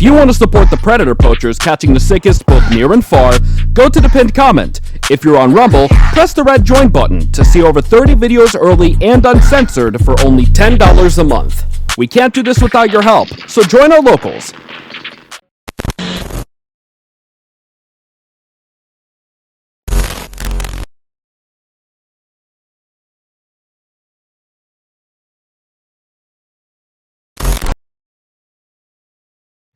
If you want to support the Predator Poachers catching the sickest both near and far, go to the pinned comment. If you're on Rumble, press the red join button to see over 30 videos early and uncensored for only $10 a month. We can't do this without your help, so join our locals.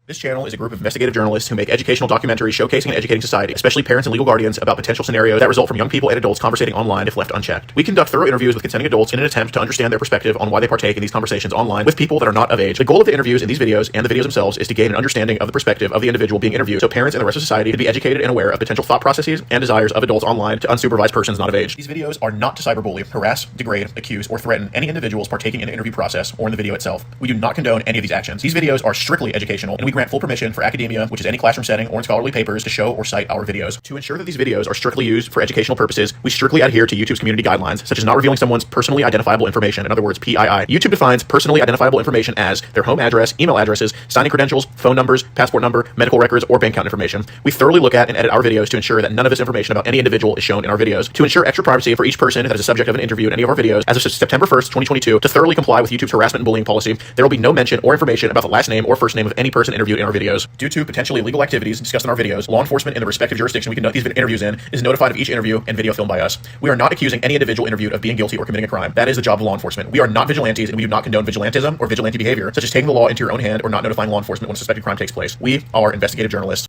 This channel is a group of investigative journalists who make educational documentaries showcasing and educating society, especially parents and legal guardians, about potential scenarios that result from young people and adults conversating online if left unchecked. We conduct thorough interviews with consenting adults in an attempt to understand their perspective on why they partake in these conversations online with people that are not of age. The goal of the interviews in these videos and the videos themselves is to gain an understanding of the perspective of the individual being interviewed, so parents and the rest of society can be educated and aware of potential thought processes and desires of adults online to unsupervised persons not of age. These videos are not to cyberbully, harass, degrade, accuse, or threaten any individuals partaking in the interview process or in the video itself. We do not condone any of these actions. These videos are strictly educational, and we grant full permission for academia, which is any classroom setting or in scholarly papers, to show or cite our videos. To ensure that these videos are strictly used for educational purposes, we strictly adhere to YouTube's community guidelines, such as not revealing someone's personally identifiable information, in other words, PII. YouTube defines personally identifiable information as their home address, email addresses, signing credentials, phone numbers, passport number, medical records, or bank account information. We thoroughly look at and edit our videos to ensure that none of this information about any individual is shown in our videos. To ensure extra privacy for each person that is a subject of an interview in any of our videos, as of September 1st, 2022, to thoroughly comply with YouTube's harassment and bullying policy, there will be no mention or information about the last name or first name of any person interviewed in our videos. Due to potentially illegal activities discussed in our videos, law enforcement in the respective jurisdiction we conduct these interviews in is notified of each interview and video filmed by us. We are not accusing any individual interviewed of being guilty or committing a crime. That is the job of law enforcement. We are not vigilantes, and we do not condone vigilantism or vigilante behavior, such as taking the law into your own hand or not notifying law enforcement when a suspected crime takes place. We are investigative journalists.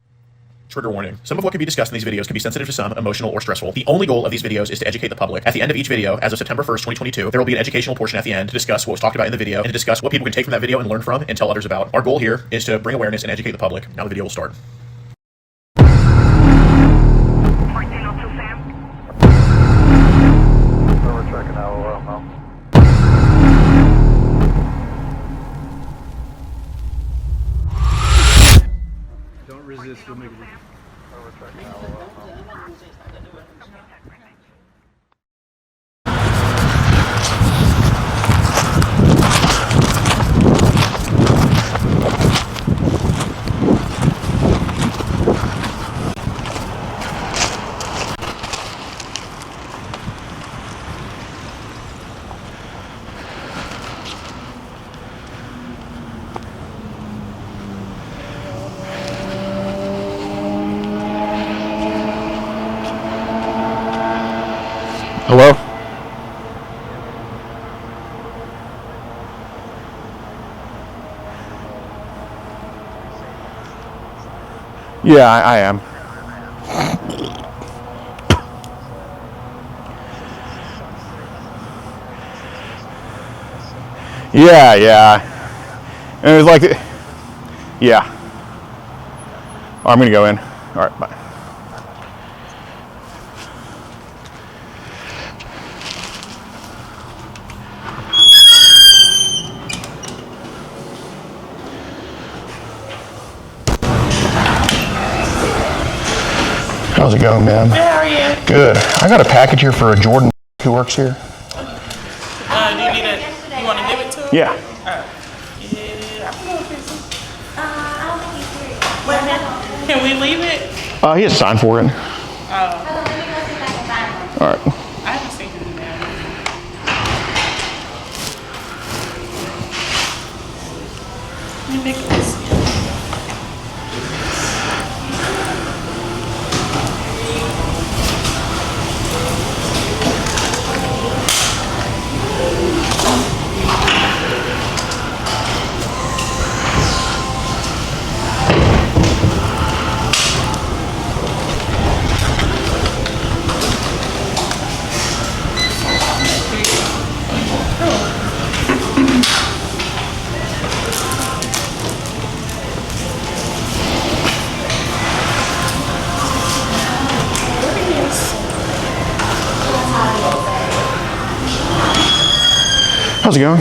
Trigger warning. Some of what can be discussed in these videos can be sensitive to some, emotional, or stressful. The only goal of these videos is to educate the public. At the end of each video, as of September 1st, 2022, there will be an educational portion at the end to discuss what was talked about in the video and to discuss what people can take from that video and learn from and tell others about. Our goal here is to bring awareness and educate the public. Now the video will start. Don't resist, we'll make it. Hello? Yeah, I am. Yeah. And it was like, yeah. Oh, I'm gonna go in. All right, bye. How's it going, man? Good, how are you? Good. I got a package here for a Jordan who works here. Do you need it? You want to give it to him? Yeah. Yeah. Can we leave it? He has signed for it. Oh. All right. I haven't seen him now. Nicholas. How's it going?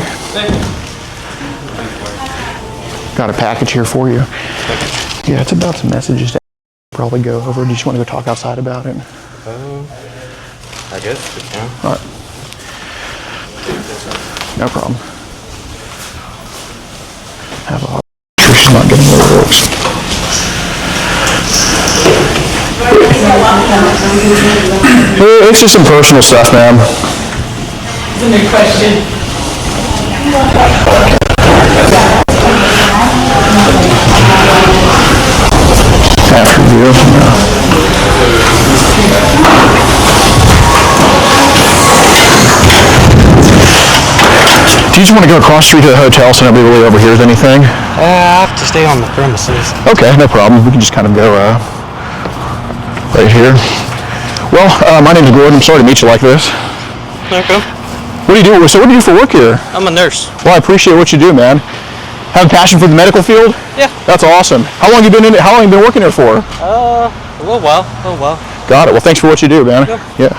Got a package here for you. Yeah, it's about some messages to probably go over. Do you just want to go talk outside about it? I guess we can. All right. No problem. Have a sure she's not getting where it works. It's just some personal stuff, ma'am. It's a new question. After you. Do you just want to go across the street to the hotel so nobody really overhears anything? I have to stay on the premises. Okay, no problem. We can just kind of go right here. Well, my name is Gordon. I'm sorry to meet you like this. Okay. What do you do? So what do you do for work here? I'm a nurse. Well, I appreciate what you do, man. Have a passion for the medical field? Yeah. That's awesome. How long have you been working here for? A little while. Got it. Well, thanks for what you do, man. Yep. Yeah.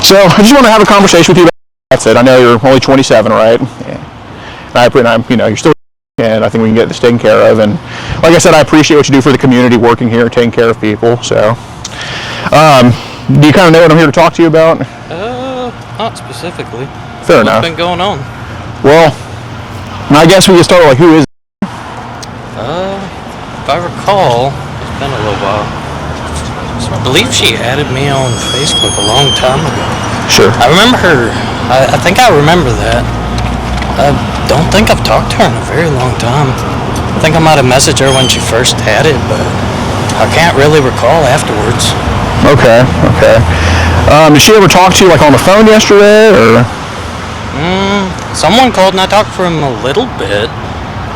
So I just want to have a conversation with you. That's it. I know you're only 27, right? Yeah. You're still, and I think we can get this taken care of. And like I said, I appreciate what you do for the community, working here, taking care of people. So, do you kind of know what I'm here to talk to you about? Not specifically. Fair enough. What's been going on? Well, I guess we can start with who is. If I recall, it's been a little while. I believe she added me on Facebook a long time ago. Sure. I remember her. I think I remember that. I don't think I've talked to her in a very long time. I think I might have messaged her when she first had it, but I can't really recall afterwards. Okay. Did she ever talk to you like on the phone yesterday, or? Someone called and I talked for him a little bit.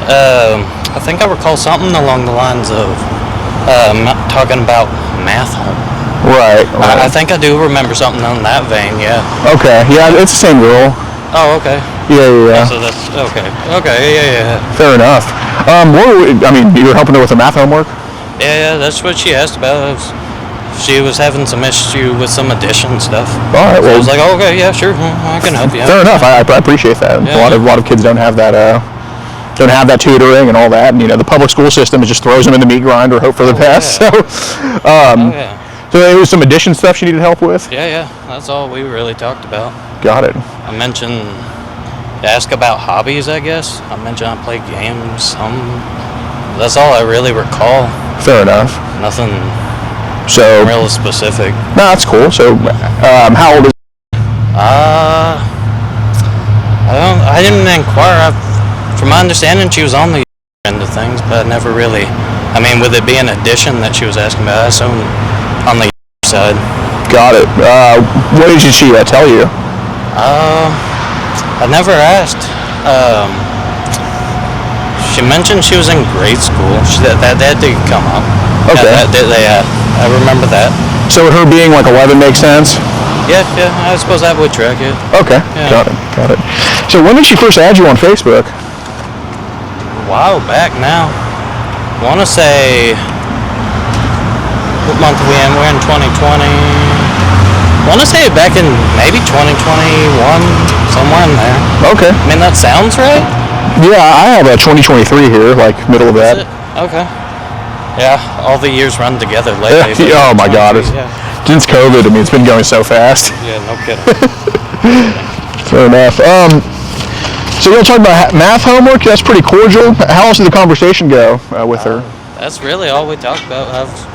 I think I recall something along the lines of talking about math home. Right. I think I do remember something on that vein, yeah. Okay. Yeah, it's the same girl. Oh, okay. Yeah. So that's okay. Okay, yeah. Fair enough. You were helping her with her math homework? Yeah, that's what she asked about. She was having some issue with some addition stuff. All right. So Well, I was like, okay, yeah, sure, I can help you. fair enough. I appreciate that. Yeah. A lot of kids don't have that. Don't have that tutoring and all that. And the public school system just throws them in the meat grinder, hope for the best. Yeah. So there was some addition stuff she needed help with. Yeah. That's all we really talked about. Got it. I mentioned, ask about hobbies, I guess. I mentioned I play games. That's all I really recall. Fair enough. Nothing So real specific. no, that's cool. So how old is? I didn't inquire. From my understanding, she was on the end of things, but I never really. I mean, with it being addition that she was asking about, I assume on the side. Got it. What did she tell you? I never asked. She mentioned she was in grade school. That did come up. Okay. I remember that. So her being like 11 makes sense? Yeah, I suppose that would track it. Okay, Yeah. got it. So when did she first add you on Facebook? A while back now. I want to say, what month are we in? We're in 2020. I want to say back in maybe 2021, somewhere in there. Okay. I mean, that sounds right. Yeah, I have a 2023 here, like middle of Is that. it? Okay. Yeah, all the years run together lately. but Oh my God, yeah. since COVID, it's been going so fast. Yeah, no kidding. Fair enough. So you're talking about math homework? That's pretty cordial. How else did the conversation go with her? That's really all we talked about. I was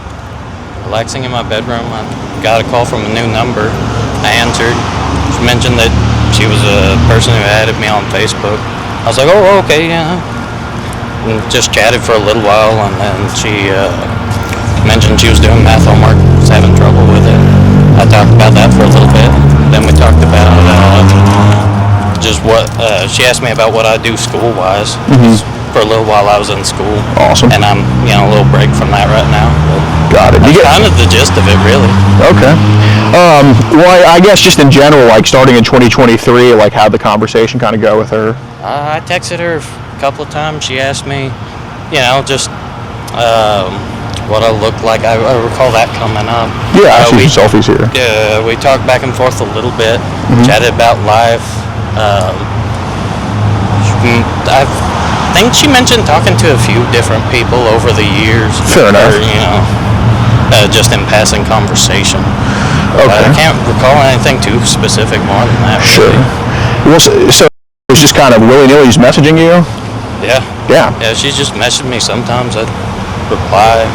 relaxing in my bedroom. I got a call from a new number. I answered. She mentioned that she was a person who added me on Facebook. I was like, oh, okay, yeah. And just chatted for a little while, and then she mentioned she was doing math homework, was having trouble with it. I talked about that for a little bit. Then we talked about just what she asked me about what I do school-wise. For a little while I was in school. Awesome. And I'm a little break from that right now. Got it. That's kind of the gist of it, really. Okay. Well, I guess just in general, like starting in 2023, like how'd the conversation kind of go with her? I texted her a couple of times. She asked me, just what I look like. I recall that coming up. Yeah, I see some selfies here. Yeah, we talked back and forth a little bit, chatted about life. I think she mentioned talking to a few different people over the years. Fair enough. Just in passing conversation. Okay. I can't recall anything too specific more than that. Sure. Really. Well, so it was just kind of willy-nilly just messaging you? Yeah. Yeah. Yeah, she just messaged me sometimes. I'd reply.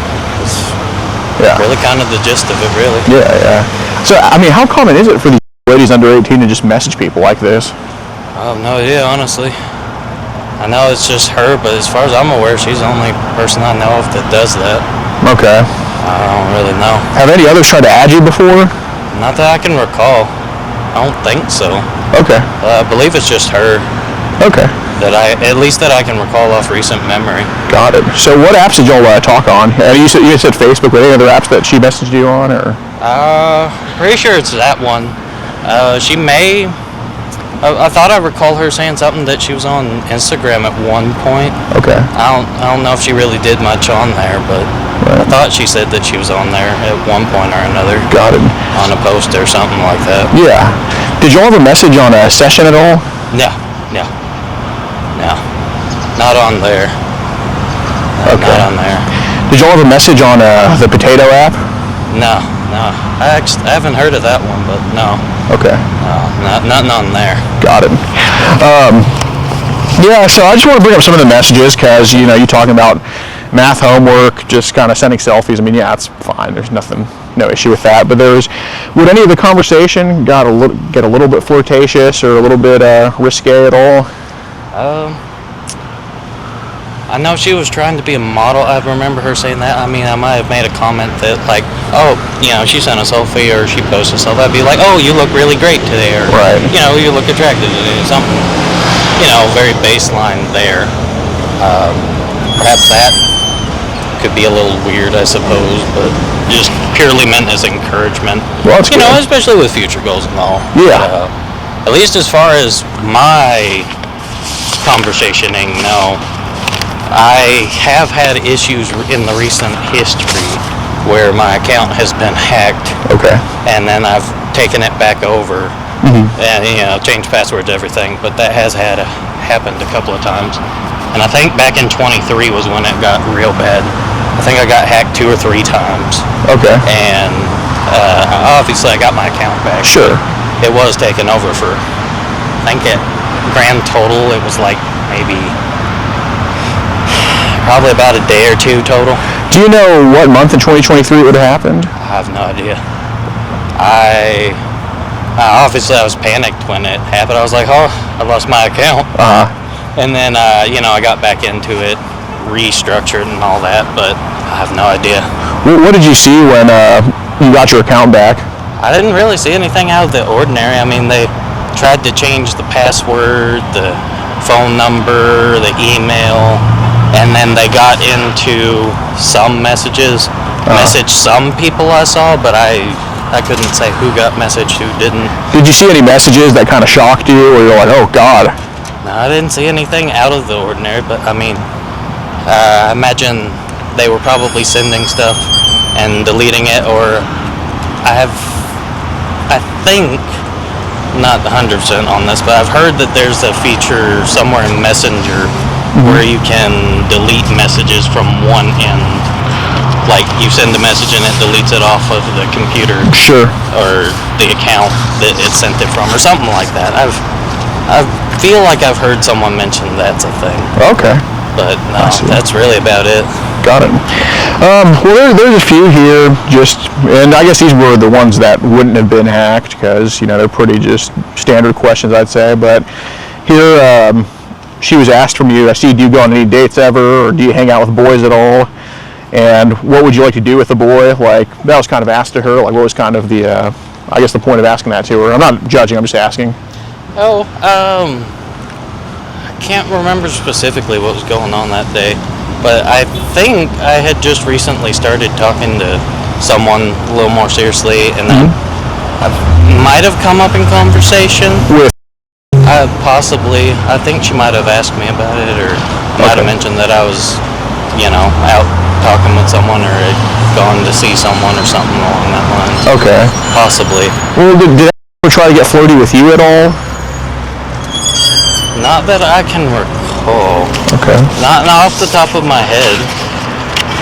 really kind of the gist of it, really. Yeah. So, I mean, how common is it for these ladies under 18 to just message people like this? I have no idea, honestly. I know it's just her, but as far as I'm aware, she's the only person I know of that does that. Okay. I don't really know. Have any others tried to add you before? Not that I can recall. I don't think so. Okay. I believe it's just her. Okay. At least that I can recall off recent memory. Got it. So what apps did y'all talk on? You said Facebook. Were there any other apps that she messaged you on, or? Pretty sure it's that one. She may. I thought I recall her saying something that she was on Instagram at one point. Okay. I don't know if she really did much on there, but I thought she said that she was on there at one point or another. Got it. On a post or something like that. Yeah. Did y'all have a message on a session at all? No. Not on there. Okay. Not on there. Did y'all have a message on the Potato app? No. I haven't heard of that one, but no. Okay. No, nothing on there. Got it. Yeah, so I just want to bring up some of the messages because, you talking about math homework, just kind of sending selfies. I mean, yeah, it's fine. There's no issue with that. But would any of the conversation get a little bit flirtatious or a little bit risque at all? I know she was trying to be a model. I remember her saying that. I mean, I might have made a comment that, like, oh, she sent a selfie or she posted a selfie. I'd be like, oh, you look really great today, or, right. You look attractive today, something, very baseline there. Perhaps that could be a little weird, I suppose, but just purely meant as encouragement. Well, that's good. Especially with future goals and all. Yeah. But, at least as far as my conversationing, no. I have had issues in the recent history where my account has been hacked. Okay. And then I've taken it back over and, changed passwords, everything. But that has happened a couple of times. And I think back in 23 was when it got real bad. I think I got hacked 2 or 3 times. Okay. And obviously I got my account back. Sure. It was taken over for, I think at grand total, it was like maybe probably about a day or 2 total. Do you know what month in 2023 it would have happened? I have no idea. Obviously I was panicked when it happened. I was like, oh, I lost my account. And then, I got back into it, restructured and all that, but I have no idea. What did you see when you got your account back? I didn't really see anything out of the ordinary. I mean, they tried to change the password, the phone number, the email, and then they got into some messages. Messaged some people I saw, but I couldn't say who got messaged, who didn't. Did you see any messages that kind of shocked you, or you're like, oh, God? No, I didn't see anything out of the ordinary, but I mean, I imagine they were probably sending stuff and deleting it, or I think, not 100% on this, but I've heard that there's a feature somewhere in Messenger where you can delete messages from one end. Like, you send a message and it deletes it off of the computer. Sure. Or the account that it sent it from, or something like that. I feel like I've heard someone mention that's a thing. Okay. But no, that's really about it. Got it. Well, there's a few here, and I guess these were the ones that wouldn't have been hacked because, they're pretty just standard questions, I'd say. But here, she was asked from you, I see, do you go on any dates ever, or do you hang out with boys at all? And what would you like to do with a boy? Like, that was kind of asked to her. Like, what was kind of the, I guess the point of asking that to her? I'm not judging, I'm just asking. I can't remember specifically what was going on that day, but I think I had just recently started talking to someone a little more seriously, and that might have come up in conversation. With? Possibly. I think she might have asked me about it, or might have mentioned that I was, out talking with someone, or had gone to see someone, or something along that line. Okay. Possibly. Well, did I ever try to get flirty with you at all? Not that I can recall. Okay. Not off the top of my head,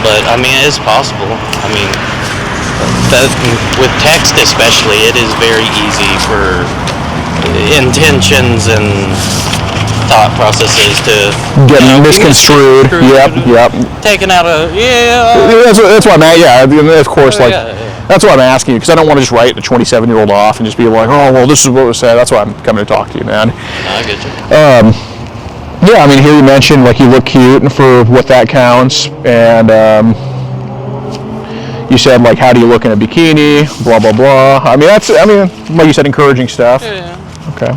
but I mean, it's possible. I mean, with text especially, it is very easy for intentions and thought processes to Getting misconstrued. Yep. Taken out of That's what I'm at. Yeah, of course. Like that's why I'm asking you, because I don't want to just write a 27-year-old off and just be like, oh well, this is what was said. That's why I'm coming to talk to you, man. I get you. Yeah, I mean, here you mentioned like you look cute for what that counts, and you said like, how do you look in a bikini? Blah blah blah. I mean, like you said, encouraging stuff. Yeah. Okay.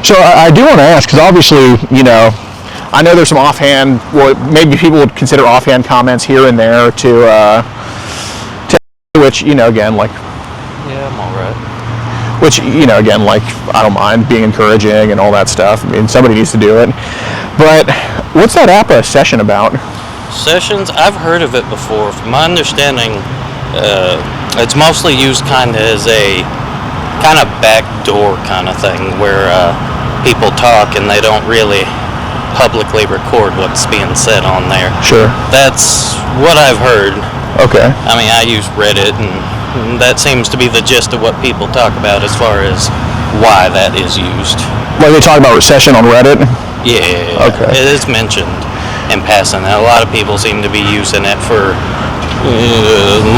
So I do want to ask, because obviously, I know there's some offhand, well, maybe people would consider offhand comments here and there to which, again, like, Yeah, I'm alright. which, again, like, I don't mind being encouraging and all that stuff. I mean, somebody needs to do it. But what's that APA session about? Sessions, I've heard of it before. From my understanding, it's mostly used kind of as a kind of backdoor kind of thing where people talk and they don't really publicly record what's being said on there. Sure. That's what I've heard. Okay. I mean, I use Reddit, and that seems to be the gist of what people talk about as far as why that is used. Like they talk about recession on Reddit? Yeah. Okay. It is mentioned in passing. And a lot of people seem to be using it for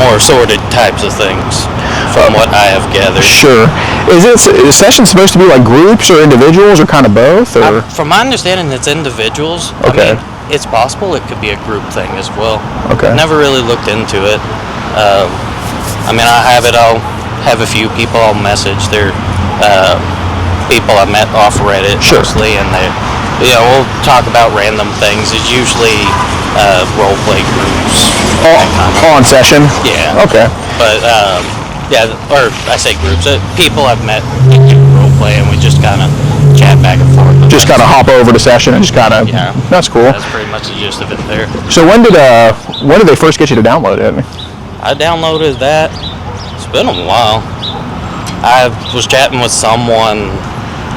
more sordid types of things, from what I have gathered. Sure. Is session supposed to be like groups or individuals or kind of both? Or? From my understanding, it's individuals. Okay. I mean, it's possible it could be a group thing as well. Okay. Never really looked into it. I mean, I'll have a few people I'll message. They're people I met off Reddit mostly, and we'll talk about random things. It's usually role play groups. On session? Yeah. Okay. But or I say groups. People I've met role play, and we just kind of chat back and forth. Just kind of hop over to session and just kind of. Yeah. That's cool. That's pretty much the gist of it there. So when did they first get you to download it? I downloaded that. It's been a while. I was chatting with someone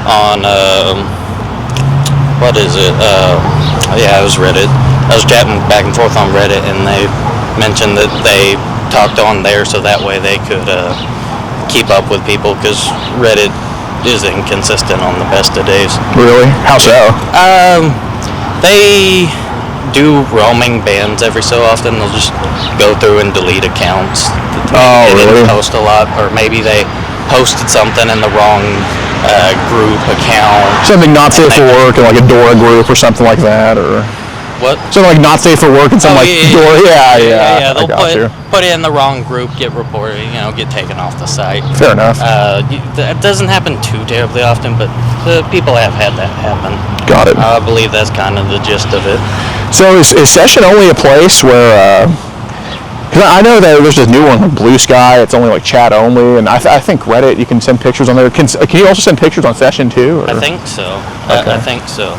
on what is it? It was Reddit. I was chatting back and forth on Reddit, and they mentioned that they talked on there so that way they could keep up with people, because Reddit is inconsistent on the best of days. Really? How so? They do roaming bans every so often. They'll just go through and delete accounts. They really? didn't post a lot, or maybe they posted something in the wrong group account. Something not safe for work in like a Dora group or something like that, or what? something like not safe for work and something Dora. Yeah. They'll put it in the wrong group, get reported, get taken off the site. Fair enough. That doesn't happen too terribly often, but people have had that happen. Got it. I believe that's kind of the gist of it. So is Session only a place where? Because I know that there's this new one, like Blue Sky. It's only like chat only, and I think Reddit, you can send pictures on there. Can you also send pictures on Session too? Or? I think so. Okay. I think so.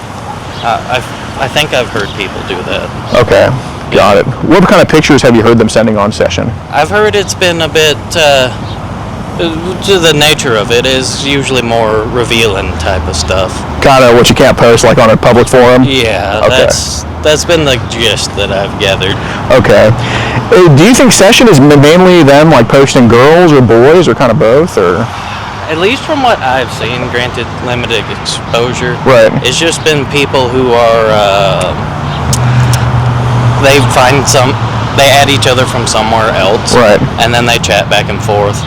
I think I've heard people do that. Okay, got it. What kind of pictures have you heard them sending on Session? I've heard it's been a bit, to the nature of it is usually more revealing type of stuff. Kind of what you can't post like on a public forum? Yeah, okay. That's been the gist that I've gathered. Okay. Do you think Session is mainly them like posting girls or boys or kind of both, or? At least from what I've seen, granted limited exposure, right. It's just been people who are, they add each other from somewhere else, right, and then they chat back and forth.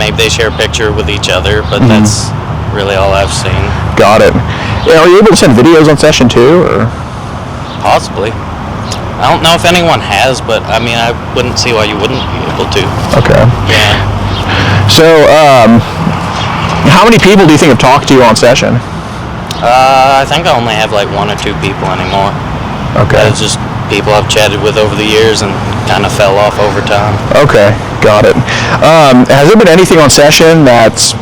Maybe they share a picture with each other, but that's really all I've seen. Got it. Yeah, are you able to send videos on Session too, or? Possibly. I don't know if anyone has, but I mean, I wouldn't see why you wouldn't be able to. Okay. Yeah. So, how many people do you think have talked to you on Session? I think I only have like 1 or 2 people anymore. Okay. It's just people I've chatted with over the years and kind of fell off over time. Okay, got it. Has there been anything on Session that's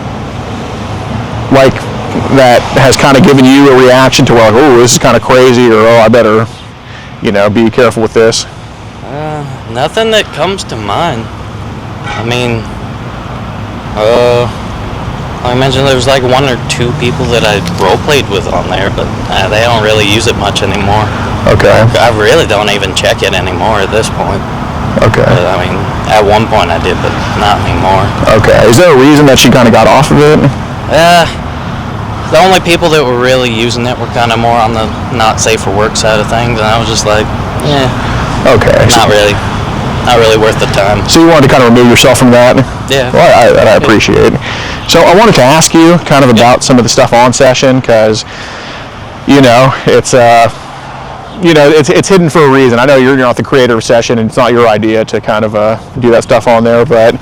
like that has kind of given you a reaction to like, oh, this is kind of crazy, or oh, I better, be careful with this? Nothing that comes to mind. I mean, like I mentioned, there was like 1 or 2 people that I role played with on there, but they don't really use it much anymore. Okay. I really don't even check it anymore at this point. Okay. I mean, at one point I did, but not anymore. Okay. Is there a reason that she kind of got off of it? The only people that were really using it were kind of more on the not safe for work side of things, and I was just like, Okay. not really worth the time. So you wanted to kind of remove yourself from that? Yeah. Well, I appreciate it. So I wanted to ask you kind of about some of the stuff on session, because, it's hidden for a reason. I know you're not the creator of session, and it's not your idea to kind of do that stuff on there. But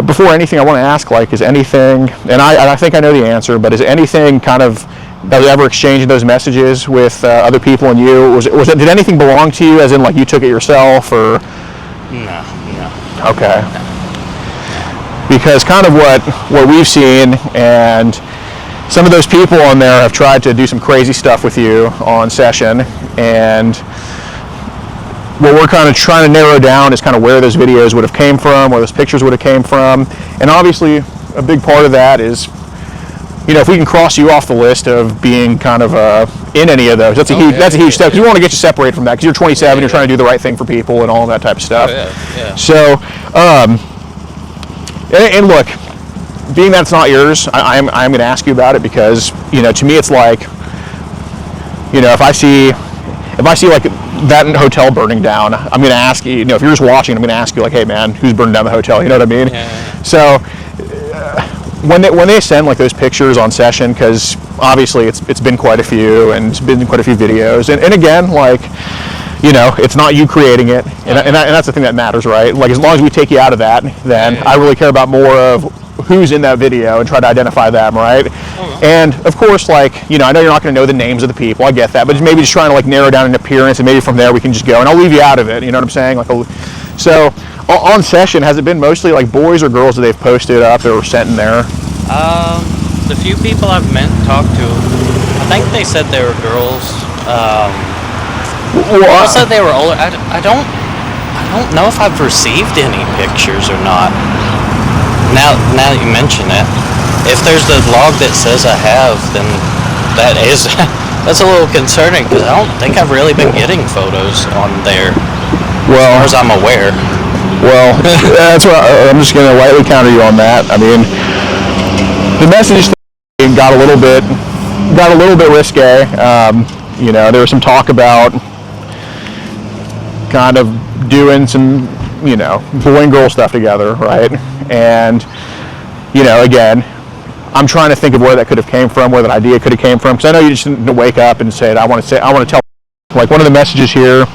before anything, I want to ask, is anything, and I think I know the answer, but is anything kind of that was ever exchanging those messages with other people and you? Did anything belong to you, as in you took it yourself, or? No. Okay. Because kind of what we've seen, and some of those people on there have tried to do some crazy stuff with you on session, and what we're kind of trying to narrow down is kind of where those videos would have came from, where those pictures would have came from, and obviously a big part of that is, if we can cross you off the list of being kind of in any of those, that's a huge step, because we want to get you separated from that, because you're 27, you're trying to do the right thing for people and all that type of stuff. So, and look, being that it's not yours, I'm going to ask you about it, because to me it's like, if I see that hotel burning down, I'm going to ask you, if you're just watching, I'm going to ask you hey man, who's burning down the hotel? You know what I mean? So when they send those pictures on session, because obviously it's been quite a few, and it's been quite a few videos, and again, it's not you creating it, and that's the thing that matters, right? As long as we take you out of that, then I really care about more of who's in that video and try to identify them, right? And of course, I know you're not going to know the names of the people, I get that, but maybe just trying to narrow down an appearance, and maybe from there we can just go, and I'll leave you out of it, you know what I'm saying? So on session, has it been mostly boys or girls that they've posted up or sent in there? The few people I've talked to, I think they said they were girls. I said they were older. I don't know if I've received any pictures or not. Now that you mention it, if there's the log that says I have, then that's a little concerning, because I don't think I've really been getting photos on there, as far as I'm aware. Well, that's what I'm just going to lightly counter you on that. I mean, the message got a little bit risque. There was some talk about kind of doing some, boy and girl stuff together, right? And, again, I'm trying to think of where that could have came from, where that idea could have came from, because I know you just didn't wake up and say, I want to tell, one of the messages here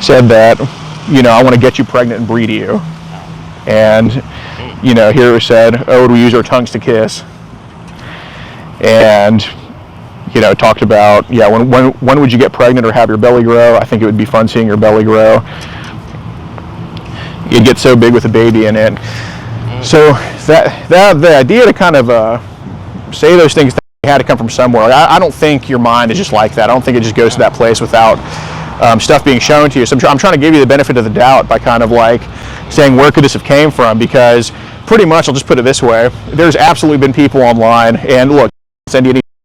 said that, I want to get you pregnant and breed you. And, here it was said, would we use our tongues to kiss? And, talked about, when would you get pregnant or have your belly grow? I think it would be fun seeing your belly grow. You'd get so big with a baby in it. So the idea to kind of say those things had to come from somewhere. I don't think your mind is just like that. I don't think it just goes to that place without stuff being shown to you. So I'm trying to give you the benefit of the doubt by kind of saying, where could this have came from? Because pretty much, I'll just put it this way, there's absolutely been people online, and look,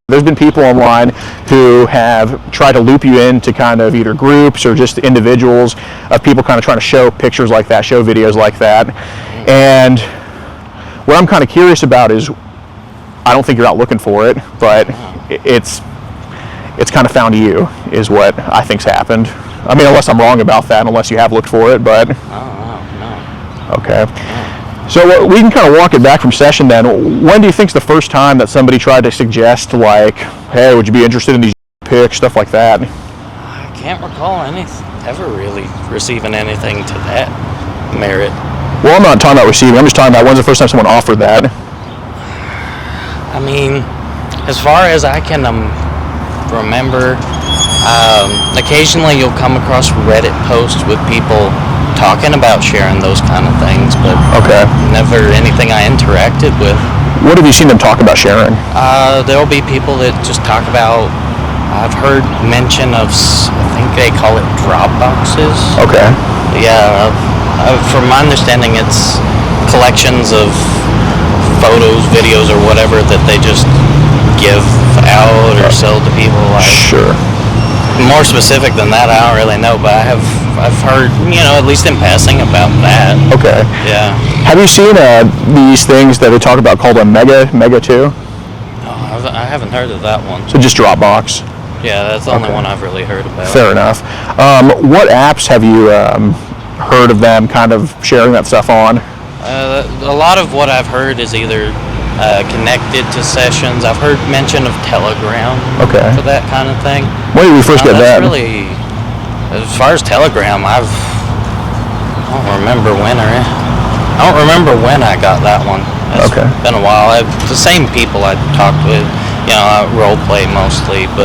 there's been people online who have tried to loop you into kind of either groups or just individuals of people kind of trying to show pictures like that, show videos like that. And what I'm kind of curious about is, I don't think you're out looking for it, but it's kind of found you, is what I think's happened. I mean, unless I'm wrong about that, unless you have looked for it, but. No. Okay. So we can kind of walk it back from session then. When do you think's the first time that somebody tried to suggest, hey, would you be interested in these pics, stuff like that? I can't recall ever really receiving anything to that merit. Well, I'm not talking about receiving. I'm just talking about when's the first time someone offered that? I mean, as far as I can remember, occasionally you'll come across Reddit posts with people talking about sharing those kind of things, but never anything I interacted with. What have you seen them talk about sharing? There'll be people that just talk about, I've heard mention of, I think they call it drop boxes. Okay. Yeah, from my understanding, it's collections of photos, videos, or whatever that they just give out or sell to people. Sure. More specific than that, I don't really know, but I have I've heard, at least in passing about that. Okay. Yeah. Have you seen these things that they talk about called a Mega 2? Oh, I haven't heard of that one. So just Dropbox. Yeah, that's the only one I've really heard about. Fair enough. What apps have you heard of them kind of sharing that stuff on? A lot of what I've heard is either connected to sessions. I've heard mention of Telegram for that kind of thing. When did we first get that? Really, as far as Telegram, I don't remember when I got that one. It's been a while. The same people I talked with, I role play mostly, but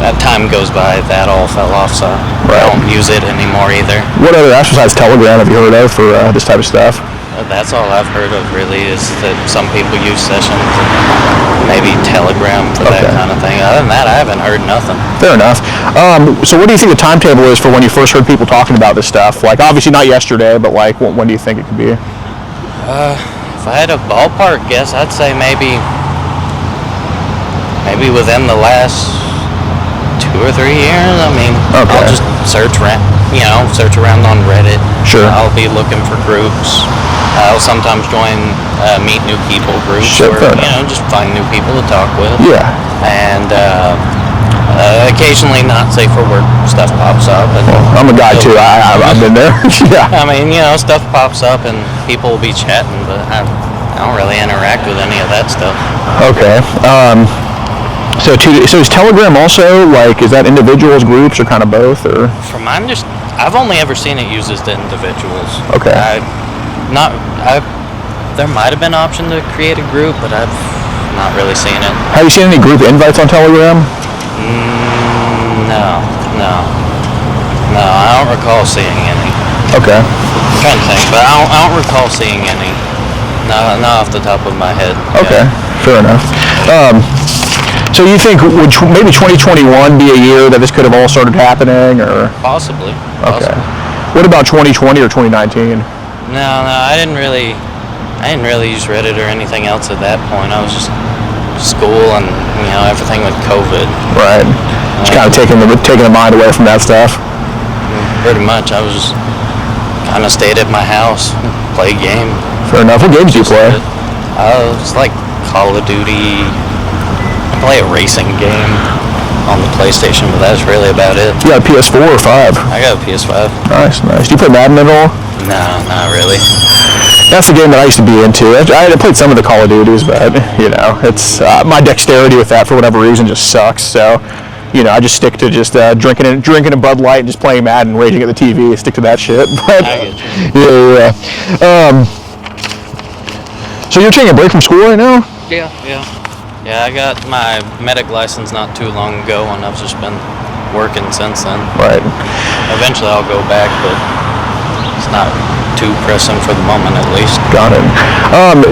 as time goes by, that all fell off, so I don't use it anymore either. What other apps besides Telegram have you heard of for this type of stuff? That's all I've heard of, really, is that some people use sessions, maybe Telegram for that kind of thing. Other than that, I haven't heard nothing. Fair enough. So what do you think the timetable is for when you first heard people talking about this stuff? Like, obviously not yesterday, but like, when do you think it could be? If I had a ballpark guess, I'd say maybe within the last 2 or 3 years. I mean, I'll just search around on Reddit. Sure. I'll be looking for groups. I'll sometimes join meet new people groups, or just find new people to talk with. Yeah. And occasionally, not safe for work stuff pops up. And I'm a guy too. I've been there. Yeah. I mean, stuff pops up and people will be chatting, but I don't really interact with any of that stuff. Okay. So is Telegram also, like, is that individuals, groups, or kind of both, or? From I've only ever seen it used as to individuals. Okay. There might have been an option to create a group, but I've not really seen it. Have you seen any group invites on Telegram? No, I don't recall seeing any. Okay. I'm trying to think, but I don't recall seeing any. Not off the top of my head. Okay, fair enough. So you think would maybe 2021 be a year that this could have all started happening, or? Possibly. Okay. What about 2020 or 2019? No, I didn't really use Reddit or anything else at that point. I was just school and everything with COVID. Right. Just kind of taking the mind away from that stuff. Pretty much. I was just kind of stayed at my house, play game. Fair enough. What games do you play? It's like Call of Duty. I play a racing game on the PlayStation, but that's really about it. You got a PS4 or 5? I got a PS5. Nice. Do you play Madden at all? No, not really. That's the game that I used to be into. I played some of the Call of Duties, but it's my dexterity with that for whatever reason just sucks. So, I just stick to just drinking a Bud Light and just playing Madden, raging at the TV. Stick to that shit. But I get you. yeah. So you're taking a break from school right now? Yeah. I got my medic license not too long ago, and I've just been working since then. Right. Eventually, I'll go back, but it's not too pressing for the moment, at least. Got it.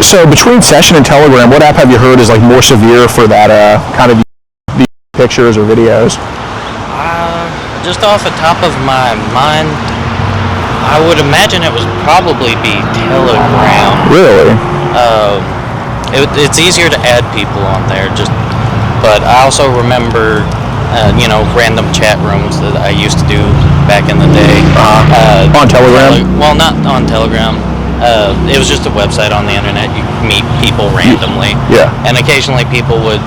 So between Session and Telegram, what app have you heard is like more severe for that kind of the pictures or videos? Just off the top of my mind, I would imagine it would probably be Telegram. Really? It's easier to add people on there, but I also remember random chat rooms that I used to do back in the day. On Telegram? Well, not on Telegram. It was just a website on the internet. You meet people randomly. Yeah. And occasionally people would,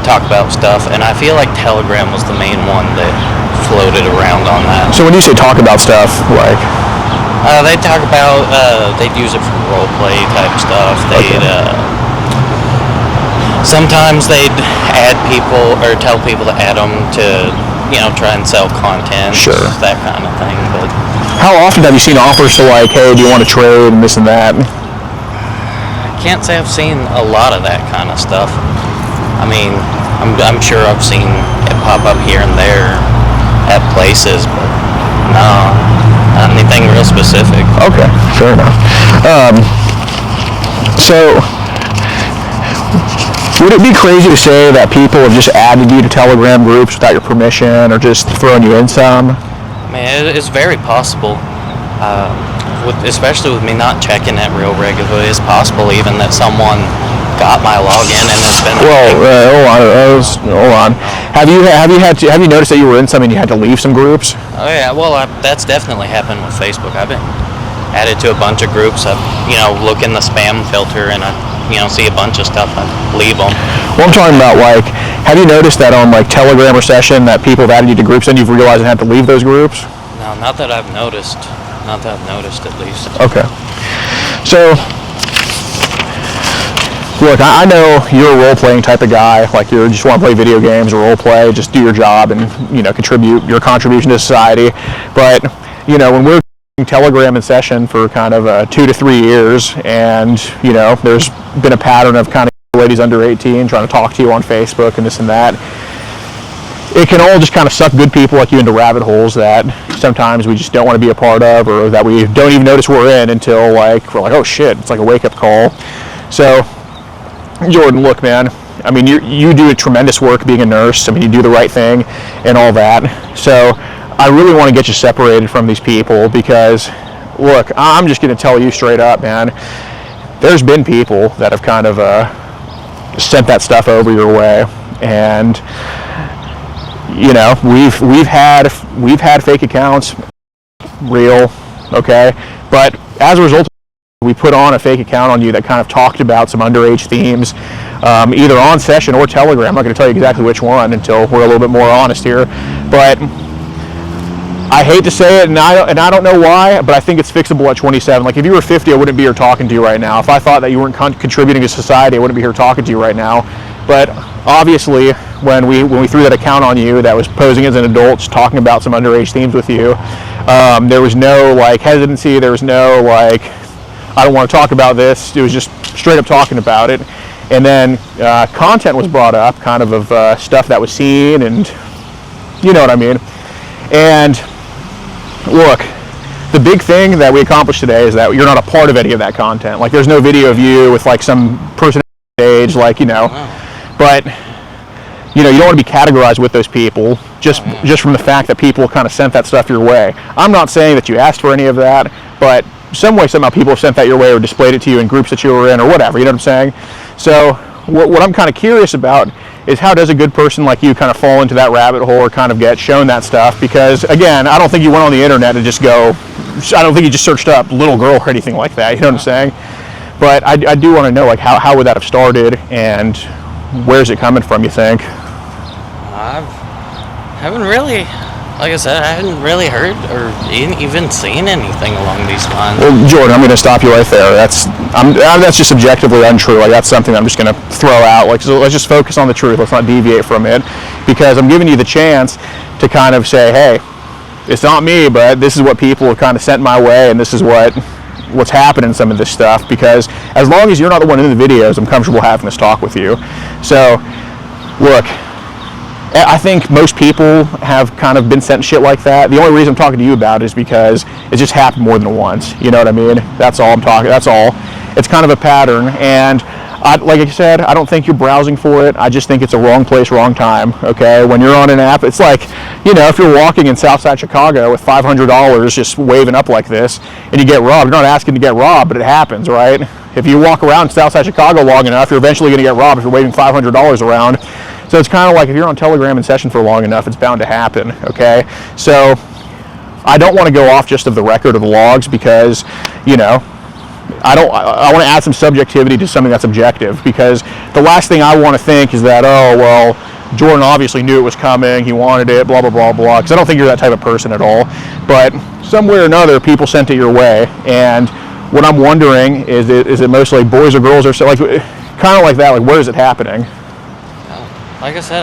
talk about stuff. And I feel like Telegram was the main one that floated around on that. So when you say talk about stuff, like? They'd talk about, they'd use it for role play type stuff. Sometimes they'd add people or tell people to add them to, try and sell content. Sure. That kind of thing. But how often have you seen offers to like, hey, do you want to trade and this and that? I can't say I've seen a lot of that kind of stuff. I mean, I'm sure I've seen it pop up here and there at places, but no, not anything real specific. Okay, fair enough. So, would it be crazy to say that people have just added you to Telegram groups without your permission or just throwing you in some? I mean, it's very possible. Especially with me not checking it real regularly, it's possible even that someone got my login and has been... Well, hold on. Have you noticed that you were in some and you had to leave some groups? Oh yeah, well that's definitely happened with Facebook. I've been added to a bunch of groups. I look in the spam filter and I see a bunch of stuff. I leave them. Well, I'm talking about like, have you noticed that on like Telegram or Session that people have added you to groups and you've realized and had to leave those groups? No, not that I've noticed. Not that I've noticed, at least. Okay. So, look, I know you're a role-playing type of guy. Like, you just want to play video games or role-play, just do your job and, contribute your contribution to society. But, when we're doing Telegram and Session for kind of 2 to 3 years, and, there's been a pattern of kind of ladies under 18 trying to talk to you on Facebook and this and that, it can all just kind of suck good people like you into rabbit holes that sometimes we just don't want to be a part of, or that we don't even notice we're in until we're like, oh shit, it's like a wake-up call. So, Jordan, look, man, I mean, you do a tremendous work being a nurse. I mean, you do the right thing and all that. So I really want to get you separated from these people because, look, I'm just going to tell you straight up, man, there's been people that have kind of sent that stuff over your way. And we've had fake accounts, real, okay, but as a result, we put on a fake account on you that kind of talked about some underage themes, either on Session or Telegram. I'm not going to tell you exactly which one until we're a little bit more honest here, but I hate to say it, and I don't know why, but I think it's fixable at 27. Like, if you were 50, I wouldn't be here talking to you right now. If I thought that you weren't contributing to society, I wouldn't be here talking to you right now. But obviously, when we threw that account on you that was posing as an adult, just talking about some underage themes with you, there was no hesitancy. There was no I don't want to talk about this. It was just straight up talking about it. And then content was brought up, kind of stuff that was seen, and you know what I mean. And look, the big thing that we accomplished today is that you're not a part of any of that content. Like, there's no video of you with some person on stage, but you don't want to be categorized with those people just from the fact that people kind of sent that stuff your way. I'm not saying that you asked for any of that, but some way, somehow people have sent that your way or displayed it to you in groups that you were in or whatever, you know what I'm saying? So what I'm kind of curious about is how does a good person like you kind of fall into that rabbit hole or kind of get shown that stuff? Because, again, I don't think you went on the internet and I don't think you just searched up little girl or anything like that, you know what I'm saying? But I do want to know, how would that have started and where's it coming from, you think? I haven't really, like I said, I hadn't really heard or even seen anything along these lines. Well, Jordan, I'm going to stop you right there. That's just subjectively untrue. That's something I'm just going to throw out. So let's just focus on the truth. Let's not deviate from it, because I'm giving you the chance to kind of say, hey, it's not me, but this is what people have kind of sent my way, and this is what's happening in some of this stuff. Because as long as you're not the one in the videos, I'm comfortable having this talk with you. So, look, I think most people have kind of been sent shit like that. The only reason I'm talking to you about it is because it's just happened more than once. You know what I mean? That's all I'm talking. That's all. It's kind of a pattern, and like I said, I don't think you're browsing for it. I just think it's a wrong place, wrong time. Okay, when you're on an app, it's like, if you're walking in Southside Chicago with $500 just waving up like this, and you get robbed. You're not asking to get robbed, but it happens, right? If you walk around Southside Chicago long enough, you're eventually going to get robbed if you're waving $500 around. So it's kind of like if you're on Telegram and Session for long enough, it's bound to happen, okay? So I don't want to go off just of the record of the logs because, I want to add some subjectivity to something that's objective, because the last thing I want to think is that, oh, well, Jordan obviously knew it was coming, he wanted it, blah, blah, blah, blah, because I don't think you're that type of person at all. But some way or another, people sent it your way, and what I'm wondering is it mostly boys or girls or so, kind of like that, where is it happening? Like I said,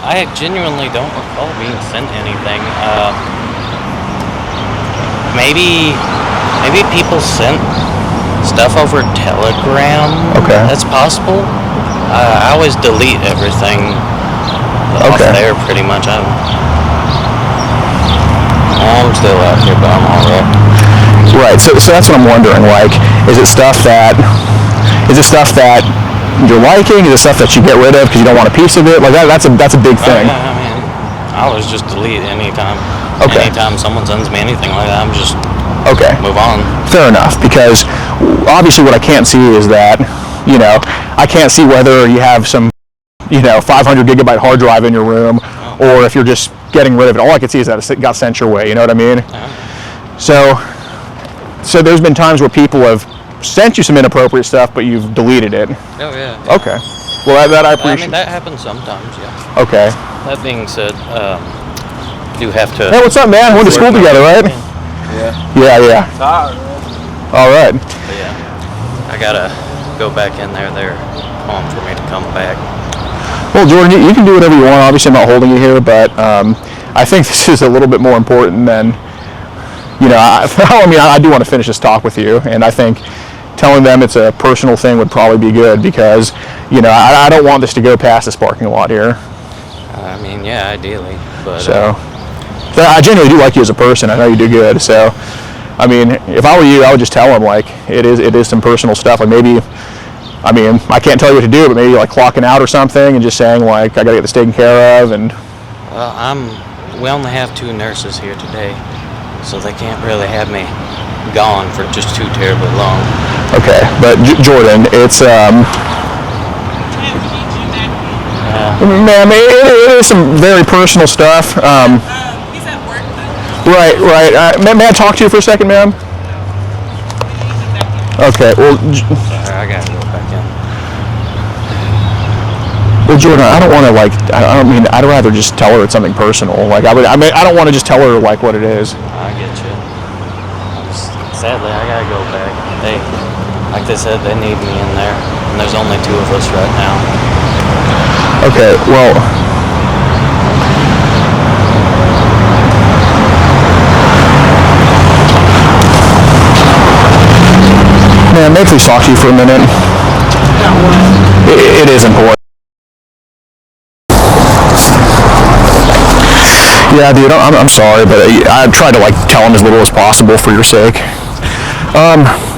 I genuinely don't recall being sent anything. Maybe people sent stuff over Telegram. Okay. That's possible. I always delete everything off there pretty much. I'm still out here, but I'm alright. Right. So that's what I'm wondering. Is it stuff that you're liking? Is it stuff that you get rid of because you don't want a piece of it? That's a big thing. I mean, I always just delete anytime. Okay. Anytime someone sends me anything like that, I'm just move on. Fair enough, because obviously what I can't see is that, I can't see whether you have some, 500 gigabyte hard drive in your room, or if you're just getting rid of it. All I could see is that it got sent your way. You know what I mean? So there's been times where people have sent you some inappropriate stuff, but you've deleted it. Oh yeah. Okay. Well, that I appreciate. I mean, that happens sometimes. Yeah. Okay. That being said, do have to. Hey, what's up, man? We went to school together, right? Yeah. All right. But yeah, I gotta go back in there. They're calling for me to come back. Well, Jordan, you can do whatever you want. Obviously, I'm not holding you here, but I think this is a little bit more important than, I do want to finish this talk with you, and I think telling them it's a personal thing would probably be good because, I don't want this to go past this parking lot here. I mean, yeah, ideally, but. So I genuinely do like you as a person. I know you do good. So, I mean, if I were you, I would just tell them, like, it is some personal stuff. Like, maybe, I mean, I can't tell you what to do, but maybe, like, clocking out or something and just saying, like, I got to get this taken care of. And Well, we only have 2 nurses here today, so they can't really have me gone for just too terribly long. Okay, but Jordan, it's, ma'am, it is some very personal stuff. He's at work though. Right. May I talk to you for a second, ma'am? Okay, well, Sorry, I gotta go back in. Well, Jordan, I don't want to, I'd rather just tell her it's something personal. Like, I don't want to just tell her, like, what it is. I get you. Sadly, I gotta go back. Like they said, they need me in there, and there's only 2 of us right now. Okay, well, man, may I please talk to you for a minute? It is important. Yeah, dude, I'm sorry, but I tried to, like, tell him as little as possible for your sake.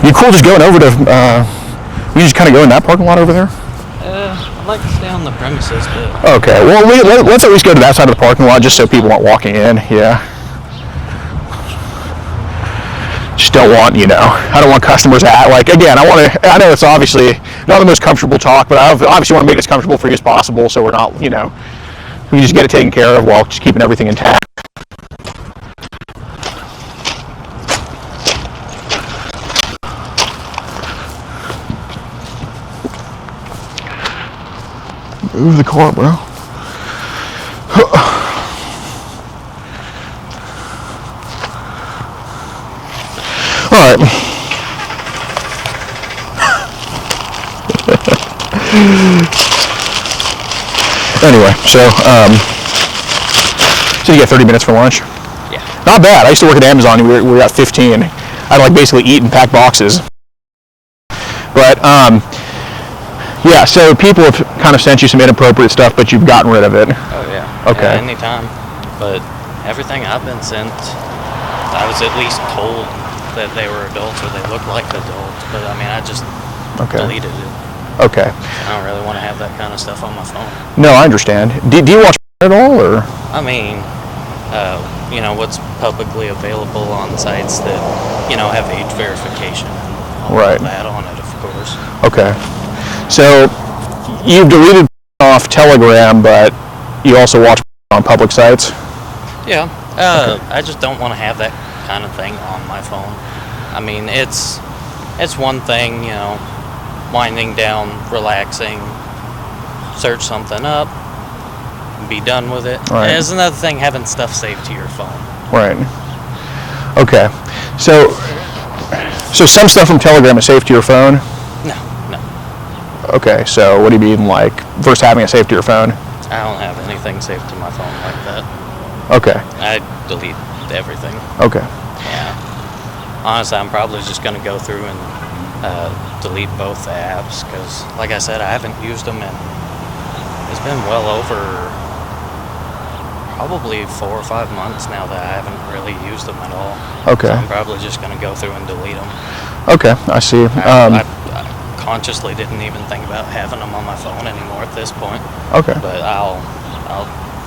You cool just going over to, you just kind of go in that parking lot over there? I'd like to stay on the premises, but... Okay, well, let's at least go to that side of the parking lot just so people aren't walking in, yeah. Just don't want, I don't want customers at, like, again, I know it's obviously not the most comfortable talk, but I obviously want to make it as comfortable for you as possible so we're not, we can just get it taken care of while just keeping everything intact. Move the car, bro. All right. Anyway, so you get 30 minutes for lunch? Yeah. Not bad. I used to work at Amazon. We got 15. I'd, like, basically eat and pack boxes. But, yeah, so people have kind of sent you some inappropriate stuff, but you've gotten rid of it. Oh, yeah. Okay. Yeah, anytime. But everything I've been sent, I was at least told that they were adults or they looked like adults. But, I mean, I just deleted it. Okay. I don't really want to have that kind of stuff on my phone. No, I understand. Do you watch at all, or? I mean, what's publicly available on sites that, have age verification and all of that on it, of course. Okay. So, you've deleted off Telegram, but you also watch on public sites? Yeah. I just don't want to have that kind of thing on my phone. I mean, it's one thing, winding down, relaxing, search something up, be done with it. Right. It's another thing having stuff saved to your phone. Right. Okay. So some stuff from Telegram is saved to your phone? No. Okay, so what do you mean, like, versus having it saved to your phone? I don't have anything saved to my phone like that. Okay. I delete everything. Okay. Yeah. Honestly, I'm probably just going to go through and delete both the apps because, like I said, I haven't used them in, it's been well over probably 4 or 5 months now that I haven't really used them at all. Okay. So I'm probably just going to go through and delete them. Okay, I see. I consciously didn't even think about having them on my phone anymore at this point. Okay. But I'll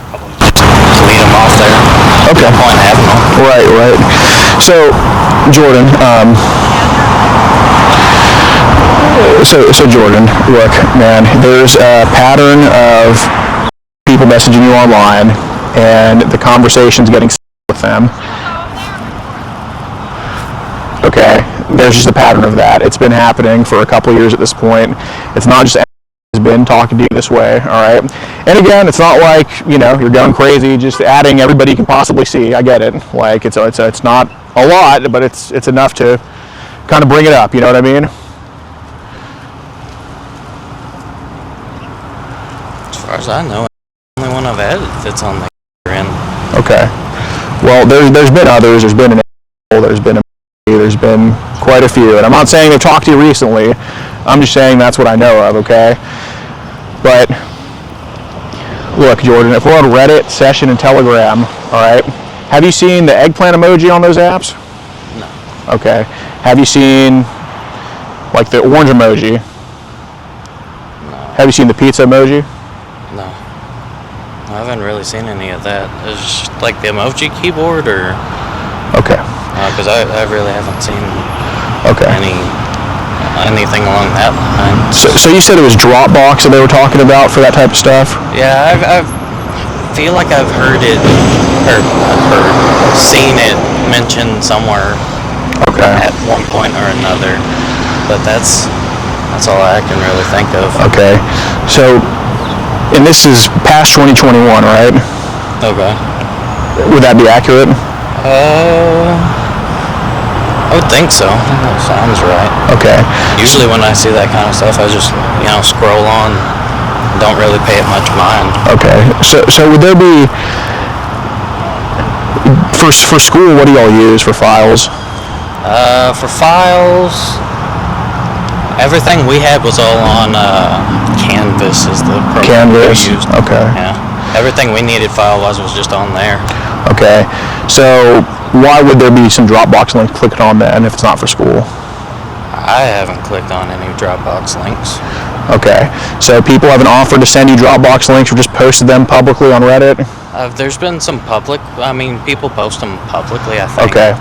probably just delete them off there. Okay. No point having them. Right. So, Jordan, So Jordan, look, man, there's a pattern of people messaging you online, and the conversation's getting with them. Okay, there's just a pattern of that. It's been happening for a couple of years at this point. It's not just has been talking to you this way, all right? And again, it's not like, you're going crazy just adding everybody you can possibly see. I get it. Like, it's not a lot, but it's enough to kind of bring it up, you know what I mean? As far as I know, the only one I've added fits on the end. Okay. Well, there's been others. There's been there's been quite a few, and I'm not saying they've talked to you recently. I'm just saying that's what I know of, okay? But look, Jordan, if we're on Reddit, Session, and Telegram, all right, have you seen the eggplant emoji on those apps? No. Okay. Have you seen like the orange emoji? No. Have you seen the pizza emoji? No. I haven't really seen any of that. It's just like the emoji keyboard, or? Okay. Because I really haven't seen anything along that line. So you said it was Dropbox that they were talking about for that type of stuff? Yeah, I feel like I've heard it, or seen it mentioned somewhere at one point or another, but that's all I can really think of. Okay, so, and this is past 2021, right? Okay. Would that be accurate? I would think so. That sounds right. Okay. Usually when I see that kind of stuff, I just, scroll on. Don't really pay it much mind. Okay. So would there be, for school, what do y'all use for files? For files, everything we had was all on Canvas is the program we used. Okay. Yeah. Everything we needed file-wise was just on there. Okay. So why would there be some Dropbox links clicked on then if it's not for school? I haven't clicked on any Dropbox links. Okay. So people haven't offered to send you Dropbox links or just posted them publicly on Reddit? There's been some people post them publicly, I think. Okay.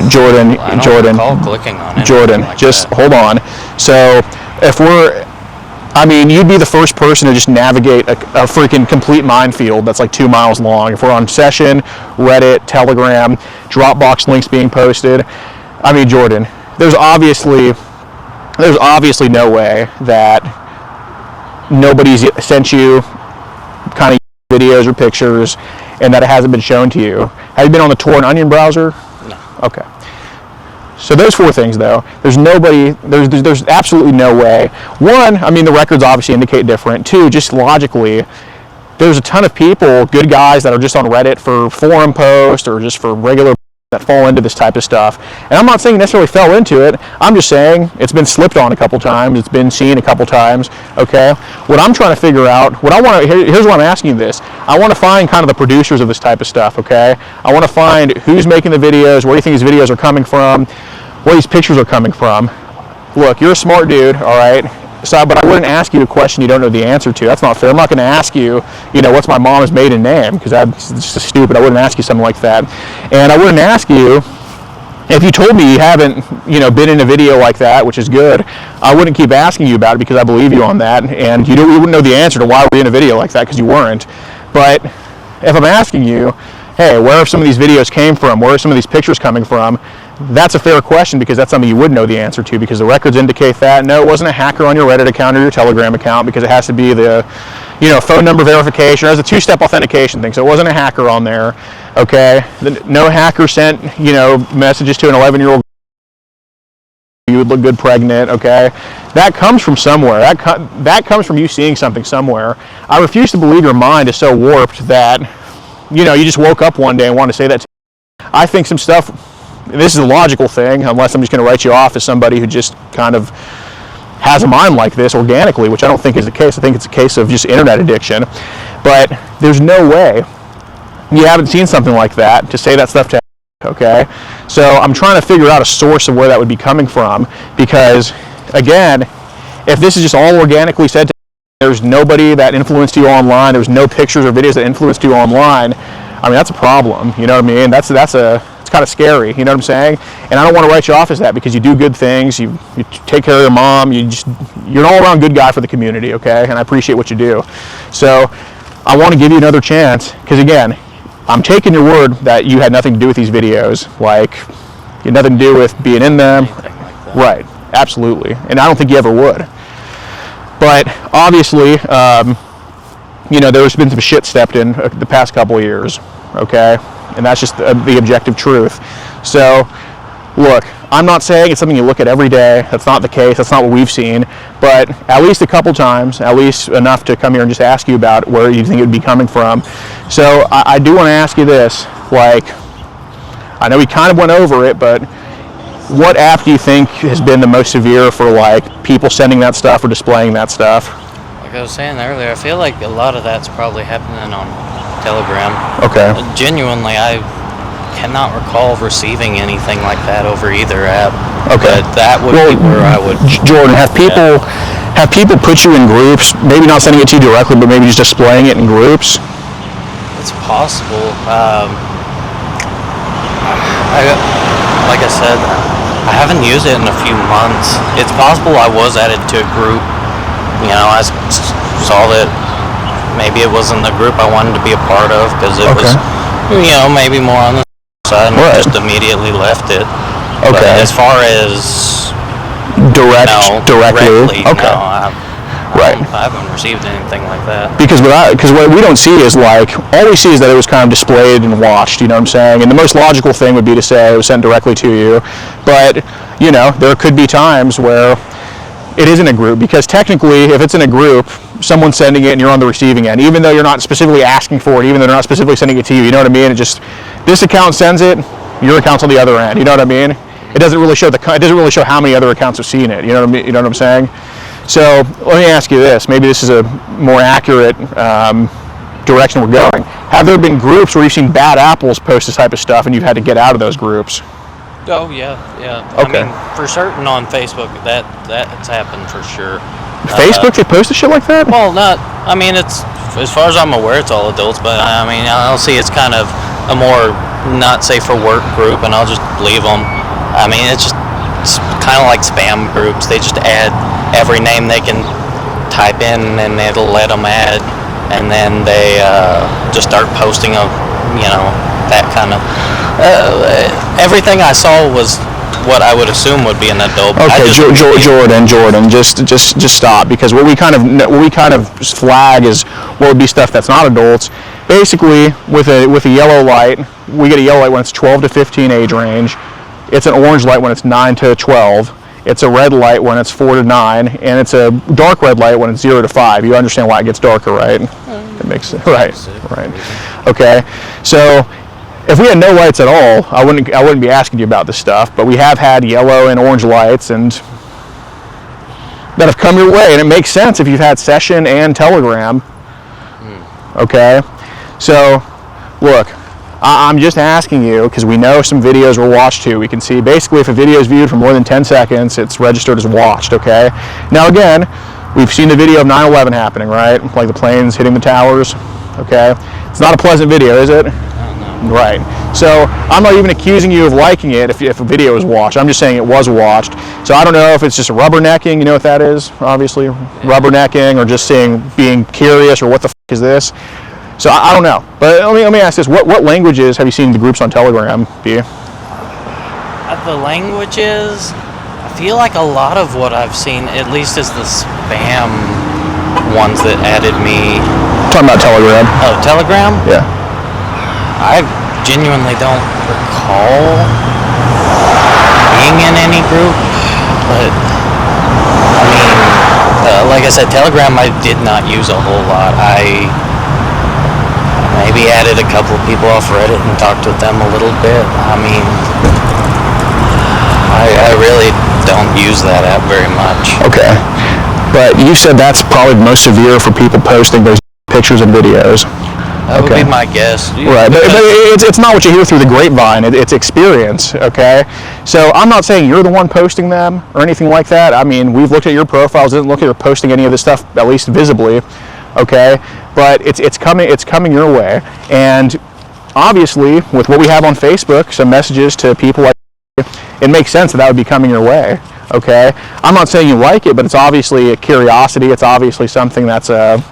Jordan, I don't recall clicking on it. Jordan, like just that. Hold on. So if you'd be the first person to just navigate a freaking complete minefield that's like 2 miles long. If we're on Session, Reddit, Telegram, Dropbox links being posted, Jordan, there's obviously no way that nobody's sent you kind of videos or pictures and that it hasn't been shown to you. Have you been on the Tor and Onion browser? No. Okay. So those 4 things, though, there's absolutely no way. 1, the records obviously indicate different. 2, just logically, there's a ton of people, good guys that are just on Reddit for forum posts or just for regular that fall into this type of stuff. And I'm not saying you necessarily fell into it. I'm just saying it's been slipped on a couple times. It's been seen a couple times. Okay. What I'm trying to figure out, here's why I'm asking you this. I want to find kind of the producers of this type of stuff. Okay. I want to find who's making the videos, where do you think these videos are coming from, where these pictures are coming from. Look, you're a smart dude. All right. So, but I wouldn't ask you a question you don't know the answer to. That's not fair. I'm not going to ask you, what's my mom's maiden name, because that's just stupid. I wouldn't ask you something like that. And I wouldn't ask you, if you told me you haven't, been in a video like that, which is good, I wouldn't keep asking you about it because I believe you on that. And you wouldn't know the answer to why we're in a video like that because you weren't. But if I'm asking you, hey, where have some of these videos came from? Where are some of these pictures coming from? That's a fair question because that's something you would know the answer to because the records indicate that. No, it wasn't a hacker on your Reddit account or your Telegram account because it has to be the, phone number verification. It has a 2-step authentication thing, so it wasn't a hacker on there, okay? No hacker sent, messages to an 11-year-old you would look good pregnant, okay? That comes from somewhere. That comes from you seeing something somewhere. I refuse to believe your mind is so warped that, you just woke up one day and want to say that to me. I think some stuff... This is a logical thing, unless I'm just going to write you off as somebody who just kind of has a mind like this organically, which I don't think is the case. I think it's a case of just internet addiction. But there's no way you haven't seen something like that to say that stuff to okay? So I'm trying to figure out a source of where that would be coming from because, again, if this is just all organically said to there's nobody that influenced you online, there's no pictures or videos that influenced you online, that's a problem. You know what I mean? That's a it's kind of scary, you know what I'm saying? And I don't want to write you off as that, because you do good things, you take care of your mom, you're an all-around good guy for the community, okay? And I appreciate what you do. So I want to give you another chance, because again, I'm taking your word that you had nothing to do with these videos, like you had nothing to do with being in them. Right, absolutely. And I don't think you ever would. But obviously, you know, there's been some shit stepped in the past couple of years, okay? And that's just the objective truth. So, look, I'm not saying it's something you look at every day. That's not the case. That's not what we've seen. But at least a couple times, at least enough to come here and just ask you about where you think it would be coming from. So I do want to ask you this. Like, I know we kind of went over it, but what app do you think has been the most severe for, like, people sending that stuff or displaying that stuff? Like I was saying earlier, I feel like a lot of that's probably happening on Telegram. Okay. Genuinely, I cannot recall receiving anything like that over either app. Okay. But that would be where I would... Jordan, have people put you in groups, maybe not sending it to you directly, but maybe just displaying it in groups? It's possible. Like I said, I haven't used it in a few months. It's possible I was added to a group. You know, I saw that maybe it wasn't the group I wanted to be a part of, because it was, you know, maybe more on the side, and just immediately left it. Okay. But as far as directly, okay. No, I haven't received anything like that. Because what we don't see is, like, all we see is that it was kind of displayed and watched, you know what I'm saying? And the most logical thing would be to say it was sent directly to you. But, you know, there could be times where it isn't a group, because technically, if it's in a group, someone's sending it and you're on the receiving end, even though you're not specifically asking for it, even though they're not specifically sending it to you, you know what I mean? It just, this account sends it, your account's on the other end, you know what I mean? It doesn't really show how many other accounts have seen it, you know what I mean? You know what I'm saying? So let me ask you this, maybe this is a more accurate direction we're going. Have there been groups where you've seen bad apples post this type of stuff and you've had to get out of those groups? Oh, yeah. Okay. I mean, for certain on Facebook, that's happened for sure. Facebook, they post shit like that? Well, I mean, it's, as far as I'm aware, it's all adults, but I mean, I'll see it's kind of a more not safe for work group, and I'll just leave them. I mean, it's kind of like spam groups. They just add every name they can type in, and it'll let them add, and then they just start posting that kind of everything I saw was what I would assume would be an adult. Okay, Jordan, just stop, because what we kind of flag is what would be stuff that's not adults. Basically, with a yellow light, we get a yellow light when it's 12 to 15 age range. It's an orange light when it's 9 to 12. It's a red light when it's 4 to 9, and it's a dark red light when it's 0 to 5. You understand why it gets darker, right? It makes sense. Right. Okay. So if we had no lights at all, I wouldn't be asking you about this stuff. But we have had yellow and orange lights and that have come your way, and it makes sense if you've had Session and Telegram. Okay. So look, I'm just asking you, because we know some videos were watched too. We can see basically if a video is viewed for more than 10 seconds, it's registered as watched, okay? Now again, we've seen the video of 9/11 happening, right? Like the planes hitting the towers, okay? It's not a pleasant video, is it? No. Right. So I'm not even accusing you of liking it if a video is watched. I'm just saying it was watched. So I don't know if it's just rubbernecking, you know what that is, obviously? Yeah. Rubbernecking, or just being curious, or what the f*** is this? So I don't know, but let me ask this: what languages have you seen the groups on Telegram be? The languages, I feel like a lot of what I've seen, at least, is the spam ones that added me. Talking about Telegram. Oh, Telegram? Yeah. I genuinely don't recall being in any group, but I mean, like I said, Telegram I did not use a whole lot. I maybe added a couple of people off Reddit and talked with them a little bit. I mean, I really don't use that app very much. Okay. But you said that's probably most severe for people posting those pictures and videos. That would be my guess. Right, but it's not what you hear through the grapevine. It's experience, okay? So I'm not saying you're the one posting them or anything like that. I mean, we've looked at your profiles, didn't look at you posting any of this stuff, at least visibly, okay? But it's coming your way, and obviously, with what we have on Facebook, some messages to people like you, it makes sense that would be coming your way, okay? I'm not saying you like it, but it's obviously a curiosity. It's obviously something that's a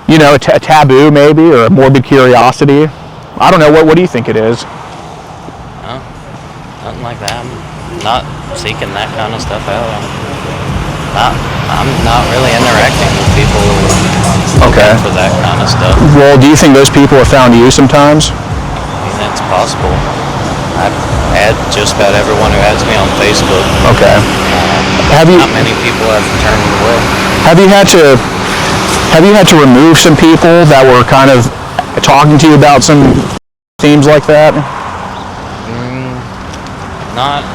taboo maybe, or a morbid curiosity. I don't know, what do you think it is? No, nothing like that. I'm not seeking that kind of stuff out. I'm not really interacting with people looking for that kind of stuff. Well, do you think those people have found you sometimes? I mean, it's possible. I've had just about everyone who adds me on Facebook. Okay. Not many people have turned me away. Have you had to remove some people that were kind of talking to you about some themes like that? Not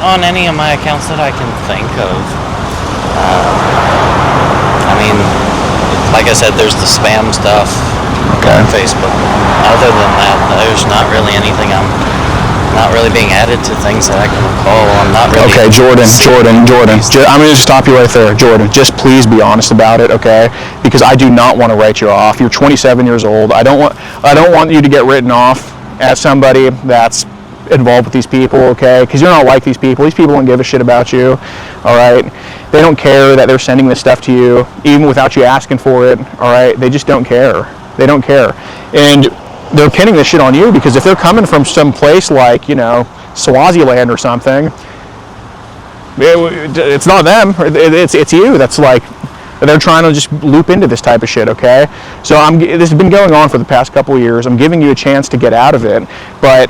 on any of my accounts that I can think of. I mean, like I said, there's the spam stuff on Facebook. Other than that, there's not really anything. I'm not really being added to things that I can recall. I'm not really... Okay, Jordan. I'm going to stop you right there. Jordan, just please be honest about it, okay? Because I do not want to write you off. You're 27 years old. I don't want you to get written off as somebody that's involved with these people, okay? Because you're not like these people. These people don't give a shit about you, all right? They don't care that they're sending this stuff to you, even without you asking for it, all right? They just don't care. They don't care. And they're pinning this shit on you because if they're coming from some place like, Swaziland or something, it's not them. It's you. That's like, they're trying to just loop into this type of shit, okay? So this has been going on for the past couple of years. I'm giving you a chance to get out of it, but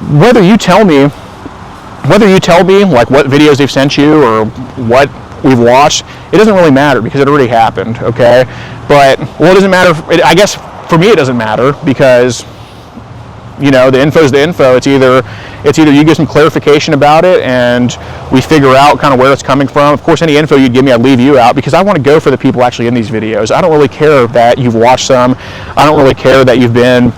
whether you tell me like what videos they've sent you or what we've watched, it doesn't really matter because it already happened, okay? But, it doesn't matter. I guess for me it doesn't matter because, the info's the info. It's either you give some clarification about it and we figure out kind of where it's coming from. Of course, any info you'd give me, I'd leave you out because I want to go for the people actually in these videos. I don't really care that you've watched some. I don't really care that you've been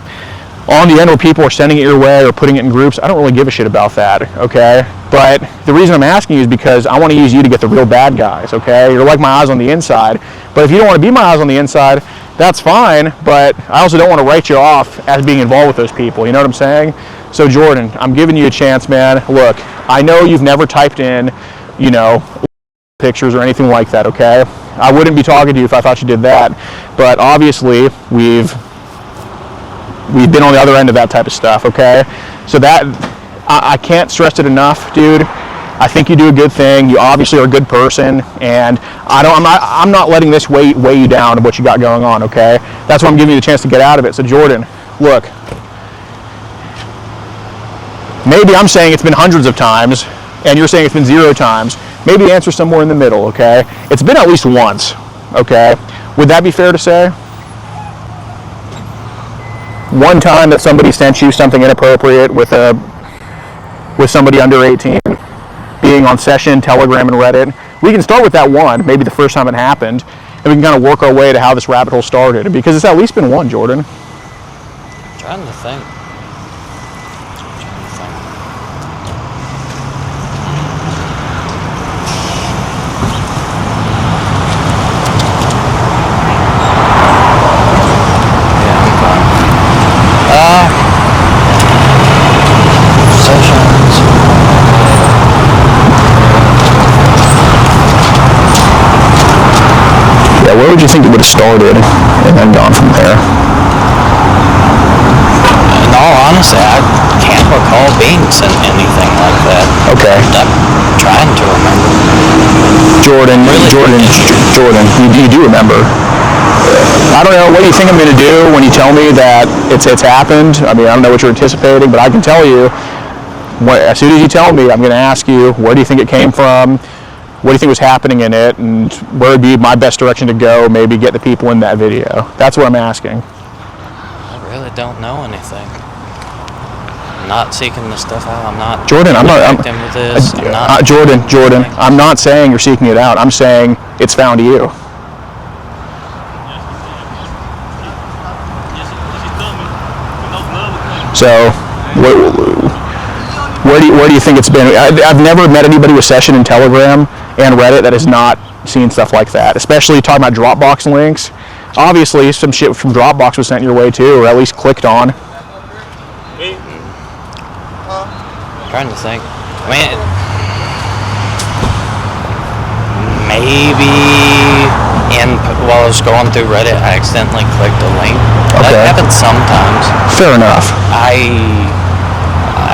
on the end where people are sending it your way or putting it in groups. I don't really give a shit about that, okay? But the reason I'm asking you is because I want to use you to get the real bad guys, okay? You're like my eyes on the inside. But if you don't want to be my eyes on the inside, that's fine, but I also don't want to write you off as being involved with those people, you know what I'm saying? So Jordan, I'm giving you a chance, man. Look, I know you've never typed in, pictures or anything like that, okay? I wouldn't be talking to you if I thought you did that, but obviously we've been on the other end of that type of stuff, okay? So that, I can't stress it enough, dude. I think you do a good thing. You obviously are a good person, and I'm not letting this weigh you down of what you got going on, okay? That's why I'm giving you the chance to get out of it. So Jordan, look, maybe I'm saying it's been hundreds of times, and you're saying it's been 0 times. Maybe the answer's somewhere in the middle, okay? It's been at least once, okay? Would that be fair to say? One time that somebody sent you something inappropriate with somebody under 18, being on Session, Telegram, and Reddit. We can start with that one, maybe the first time it happened, and we can kind of work our way to how this rabbit hole started, because it's at least been one, Jordan. I'm trying to think. Where would you think it would have started and then gone from there? In all honesty, I can't recall being sent anything like that. Okay. I'm trying to remember. Jordan, you do remember. I don't know, what do you think I'm going to do when you tell me that it's happened? I mean, I don't know what you're anticipating, but I can tell you, as soon as you tell me, I'm going to ask you, where do you think it came from? What do you think was happening in it, and where would be my best direction to go, maybe get the people in that video? That's what I'm asking. I really don't know anything. I'm not seeking this stuff out. I'm not Jordan, with this. Jordan, I'm not saying you're seeking it out. I'm saying it's found you. So, where do you think it's been? I've never met anybody with Session and Telegram and Reddit that has not seen stuff like that, especially talking about Dropbox links. Obviously, some shit from Dropbox was sent your way too, or at least clicked on. trying to think. I mean, maybe while I was going through Reddit, I accidentally clicked a link. Okay. That happens sometimes. Fair enough.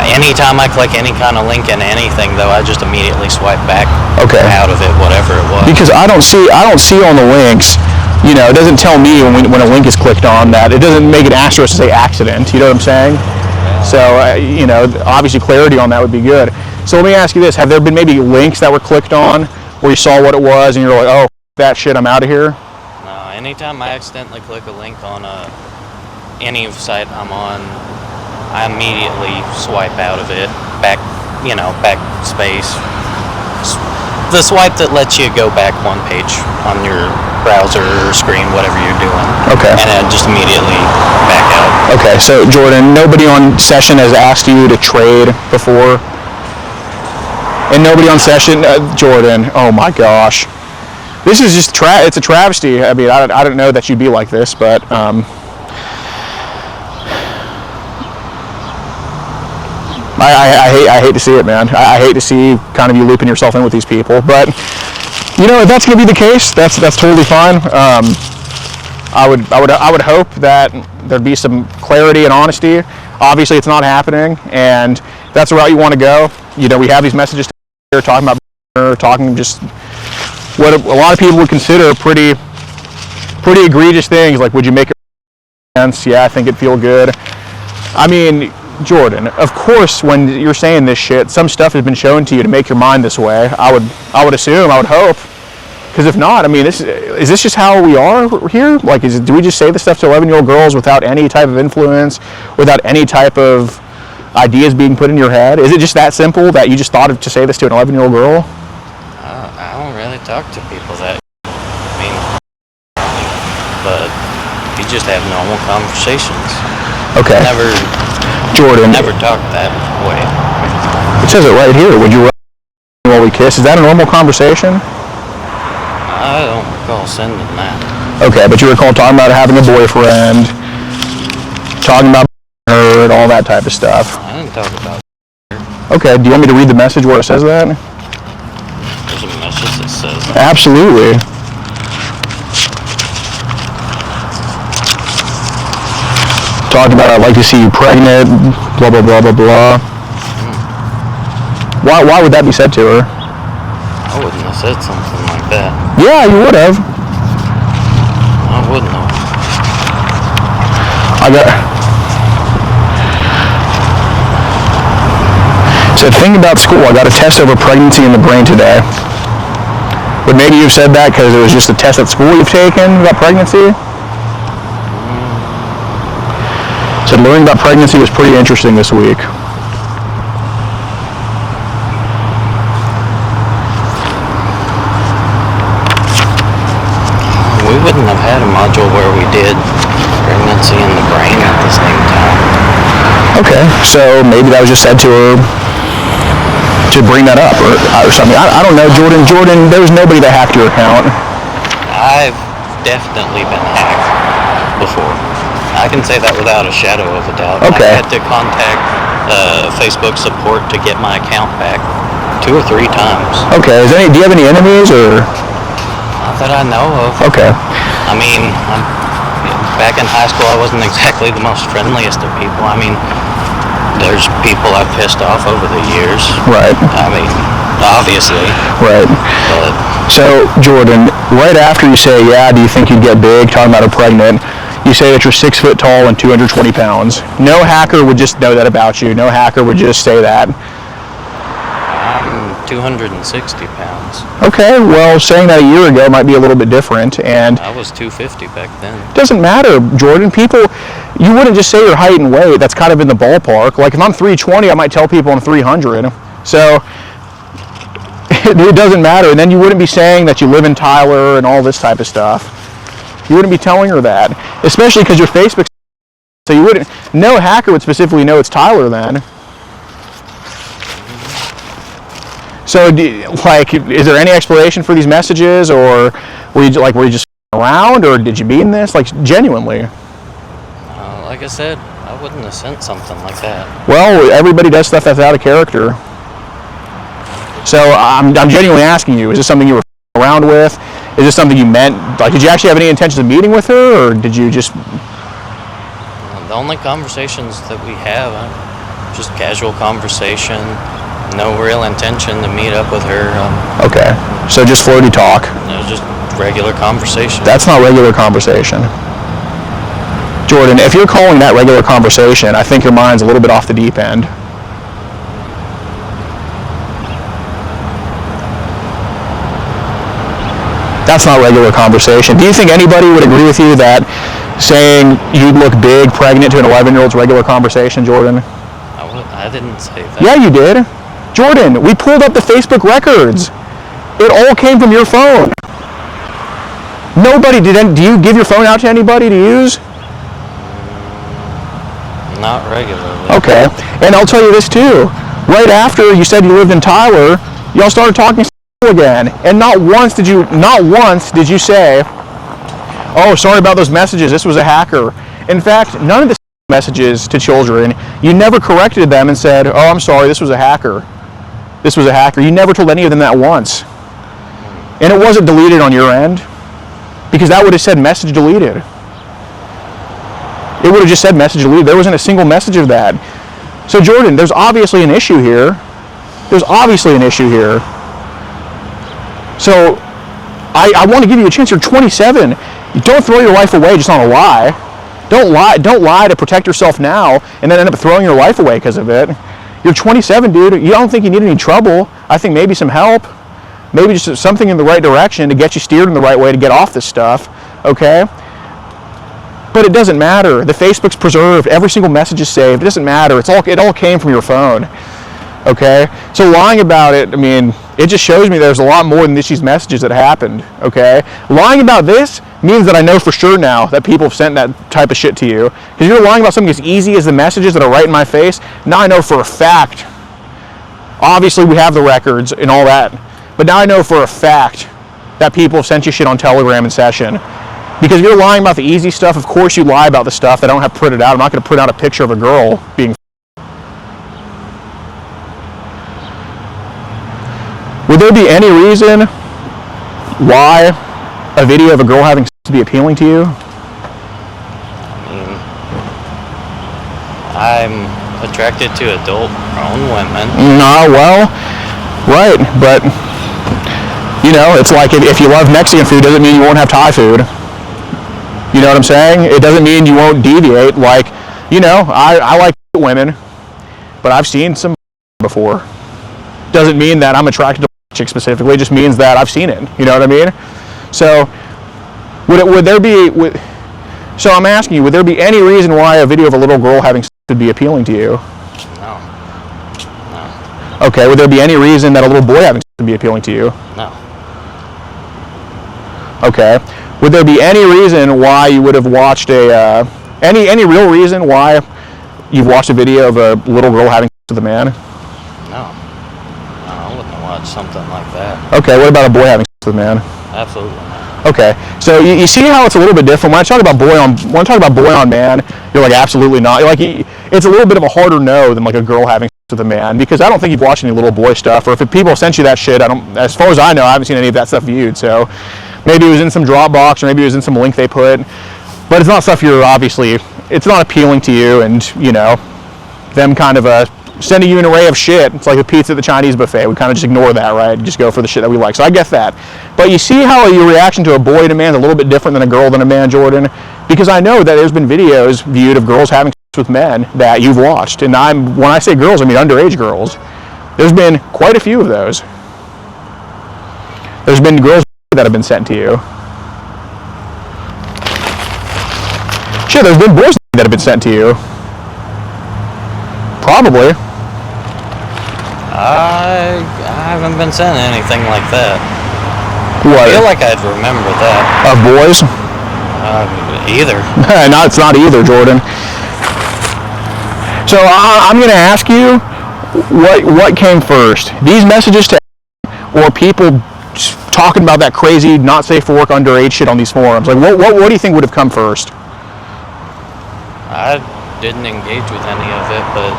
Anytime I click any kind of link in anything, though, I just immediately swipe back out of it, whatever it was. Because I don't see on the links, you know, it doesn't tell me when a link is clicked on that. It doesn't make an asterisk to say accident. You know what I'm saying? Yeah. So, you know, obviously clarity on that would be good. So let me ask you this. Have there been maybe links that were clicked on where you saw what it was and you're like, oh, that shit, I'm out of here? No, anytime I accidentally click a link on any site I'm on, I immediately swipe out of it. Backspace. The swipe that lets you go back one page on your browser or screen, whatever you're doing. Okay. And then just immediately back out. Okay, so Jordan, nobody on session has asked you to trade before? And nobody on session, Jordan, oh my gosh. This is just, it's a travesty. I mean, I don't know that you'd be like this, but, I hate to see it, man. I hate to see kind of you looping yourself in with these people, but you know, if that's going to be the case, that's totally fine. I would hope that there'd be some clarity and honesty. Obviously, it's not happening, and if that's the route you want to go. You know, we have these messages here talking just what a lot of people would consider pretty egregious things, like would you make it sense? Yeah, I think it'd feel good. I mean, Jordan, of course, when you're saying this shit, some stuff has been shown to you to make your mind this way. I would assume, I would hope, because if not, I mean, is this just how we are here? Like, do we just say this stuff to 11-year-old girls without any type of influence, without any type of ideas being put in your head? Is it just that simple that you just thought to say this to an 11-year-old girl? I don't really talk to people that. I mean, but you just have normal conversations. Okay. Jordan. Never talked that way. It says it right here. Would you while we kiss? Is that a normal conversation? I don't recall sending that. Okay, but you recall talking about having a boyfriend, talking about her, and all that type of stuff. I didn't talk about her. Okay, do you want me to read the message where it says that? There's a message that says that. Absolutely. Talking about, I'd like to see you pregnant, blah, blah, blah, blah, blah. Why would that be said to her? I wouldn't have said something like that. Yeah, you would have. I wouldn't have. Said, think about school. I got a test over pregnancy in the brain today. But maybe you've said that because it was just a test at school you've taken about pregnancy? Said learning about pregnancy was pretty interesting this week. We wouldn't have had a module where we did pregnancy in the brain at the same time. Okay, so maybe that was just said to her to bring that up or something. I don't know, Jordan. There was nobody that hacked your account. I've definitely been hacked before. I can say that without a shadow of a doubt. Okay. I had to contact Facebook support to get my account back 2 or 3 times. Okay. Do you have any enemies or? Not that I know of. Okay. I mean, back in high school, I wasn't exactly the most friendliest of people. I mean, there's people I've pissed off over the years. Right. I mean, obviously. Right. But so, Jordan, right after you say, yeah, do you think you'd get big, talking about her pregnant, you say that you're 6 foot tall and 220 pounds. No hacker would just know that about you. No hacker would just say that. I'm 260 pounds. Okay, well, saying that a year ago might be a little bit different, and I was 250 back then. Doesn't matter, Jordan. People, you wouldn't just say your height and weight. That's kind of in the ballpark. Like, if I'm 320, I might tell people I'm 300. So, it doesn't matter. And then you wouldn't be saying that you live in Tyler and all this type of stuff. You wouldn't be telling her that, especially because your Facebook. So you wouldn't. No hacker would specifically know it's Tyler then. So, is there any explanation for these messages, or were you just around, or did you mean this? Like, genuinely? Like I said, I wouldn't have sent something like that. Well, everybody does stuff that's out of character. So I'm genuinely asking you, is this something you were around with? Is this something you meant? Like, did you actually have any intentions of meeting with her, or did you just... The only conversations that we have, just casual conversation, no real intention to meet up with her. Okay, so just flirty talk. Just regular conversation. That's not regular conversation. Jordan, if you're calling that regular conversation, I think your mind's a little bit off the deep end. That's not regular conversation. Do you think anybody would agree with you that saying you'd look big pregnant to an 11-year-old's regular conversation, Jordan? I didn't say that. Yeah, you did. Jordan, we pulled up the Facebook records. It all came from your phone. Nobody did. Do you give your phone out to anybody to use? Not regularly. Okay, and I'll tell you this too. Right after you said you lived in Tyler, y'all started talking again, and not once did you say, "Oh, sorry about those messages. This was a hacker." In fact, none of the messages to children, you never corrected them and said, "Oh, I'm sorry. This was a hacker. This was a hacker." You never told any of them that once, and it wasn't deleted on your end, because that would have said message deleted. It would have just said message deleted. There wasn't a single message of that. So Jordan, there's obviously an issue here. There's obviously an issue here. So I want to give you a chance. You're 27. You don't throw your life away just on a lie. Don't lie to protect yourself now and then end up throwing your life away because of it. You're 27, dude. You don't think you need any trouble. I think maybe some help. Maybe just something in the right direction to get you steered in the right way to get off this stuff. Okay? But it doesn't matter. The Facebook's preserved. Every single message is saved. It doesn't matter. It all came from your phone. Okay? So lying about it, I mean, it just shows me there's a lot more than these messages that happened. Okay? Lying about this means that I know for sure now that people have sent that type of shit to you. Because you're lying about something as easy as the messages that are right in my face. Now I know for a fact. Obviously we have the records and all that. But now I know for a fact that people have sent you shit on Telegram in session. Because you're lying about the easy stuff. Of course you lie about the stuff that I don't have printed out. I'm not going to print out a picture of a girl being... Would there be any reason why a video of a girl having sex would be appealing to you? I'm attracted to adult-grown women. No, well, right, but, you know, it's like if you love Mexican food, doesn't mean you won't have Thai food. You know what I'm saying? It doesn't mean you won't deviate. Like, you know, I like women, but I've seen some before. Doesn't mean that I'm attracted to chick specifically. It just means that I've seen it. You know what I mean? So, would there be? So I'm asking you, would there be any reason why a video of a little girl having sex would be appealing to you? No. Okay. Would there be any reason that a little boy having sex would be appealing to you? No. Okay. Would there be any reason why you would have watched any real reason why you've watched a video of a little girl having sex with a man? No, I wouldn't watch something like that. Okay, what about a boy having sex with a man? Absolutely not. Okay, so you see how it's a little bit different. When I talk about boy on man, you're like absolutely not. You're like it's a little bit of a harder no than like a girl having sex with a man, because I don't think you've watched any little boy stuff, or if people sent you that shit, as far as I know, I haven't seen any of that stuff viewed. So maybe it was in some Dropbox, or maybe it was in some link they put, but it's not stuff it's not appealing to you, and you know, them kind of sending you an array of shit. It's like a pizza at the Chinese buffet. We kind of just ignore that, right? Just go for the shit that we like. So I get that. But you see how your reaction to a boy and a man is a little bit different than a girl than a man, Jordan? Because I know that there's been videos viewed of girls having sex with men that you've watched. And when I say girls, I mean underage girls. There's been quite a few of those. There's been girls that have been sent to you. Shit, there's been boys that have been sent to you. Probably. I haven't been sent anything like that. What? I feel like I'd remember that. Of boys? Either. No, it's not either, Jordan. So I'm going to ask you, what came first? These messages to, or people talking about that crazy not safe for work underage shit on these forums? Like, what do you think would have come first? didn't engage with any of it, but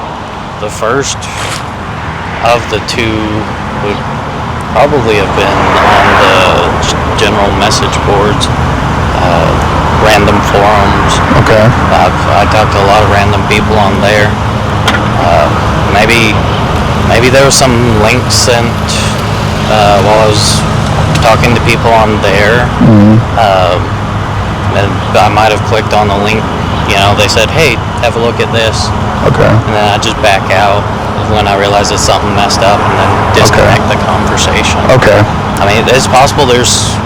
the first of the two would probably have been on the general message boards, random forums. Okay. I talked to a lot of random people on there. Maybe there was some links sent while I was talking to people on there. And I might have clicked on the link. They said, "Hey, have a look at this." Okay. And then I just back out when I realize it's something messed up, and then disconnect the conversation. Okay. I mean, it's possible there's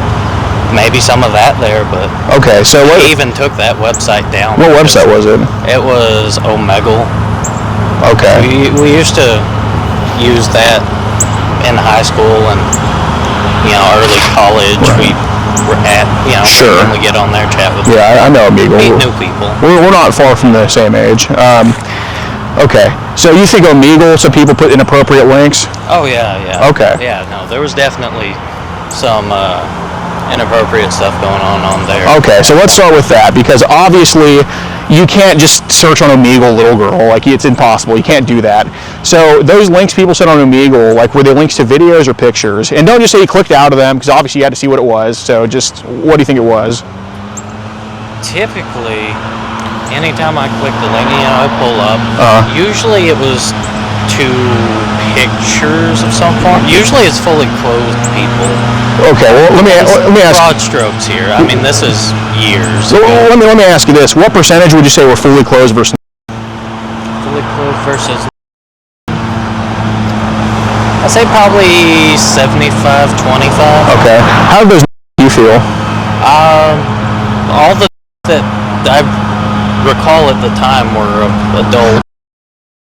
maybe some of that there, but Okay. So what? I even took that website down. What website was it? It was Omegle. Okay. We used to use that in high school and early college. Right. We were at Sure. when we get on there, chat with Yeah, I know Omegle. meet new people. We're not far from the same age. Okay. So you think Omegle, so people put inappropriate links? Oh yeah. Okay. Yeah, no, there was definitely some inappropriate stuff going on there. Okay, so let's start with that, because obviously you can't just search on Omegle little girl. Like, it's impossible. You can't do that. So those links people sent on Omegle, like, were they links to videos or pictures? And don't just say you clicked out of them, because obviously you had to see what it was. So just, what do you think it was? Typically, anytime I click the link, I pull up. Usually it was to pictures of some form. Usually it's fully clothed people. Okay, well, let me ask. Broad strokes here. I mean, this is years ago. Let me ask you this: what percentage would you say were fully closed versus? Fully clothed versus. I'd say probably 75-25. Okay. How did those you feel? All the that I recall at the time were adult.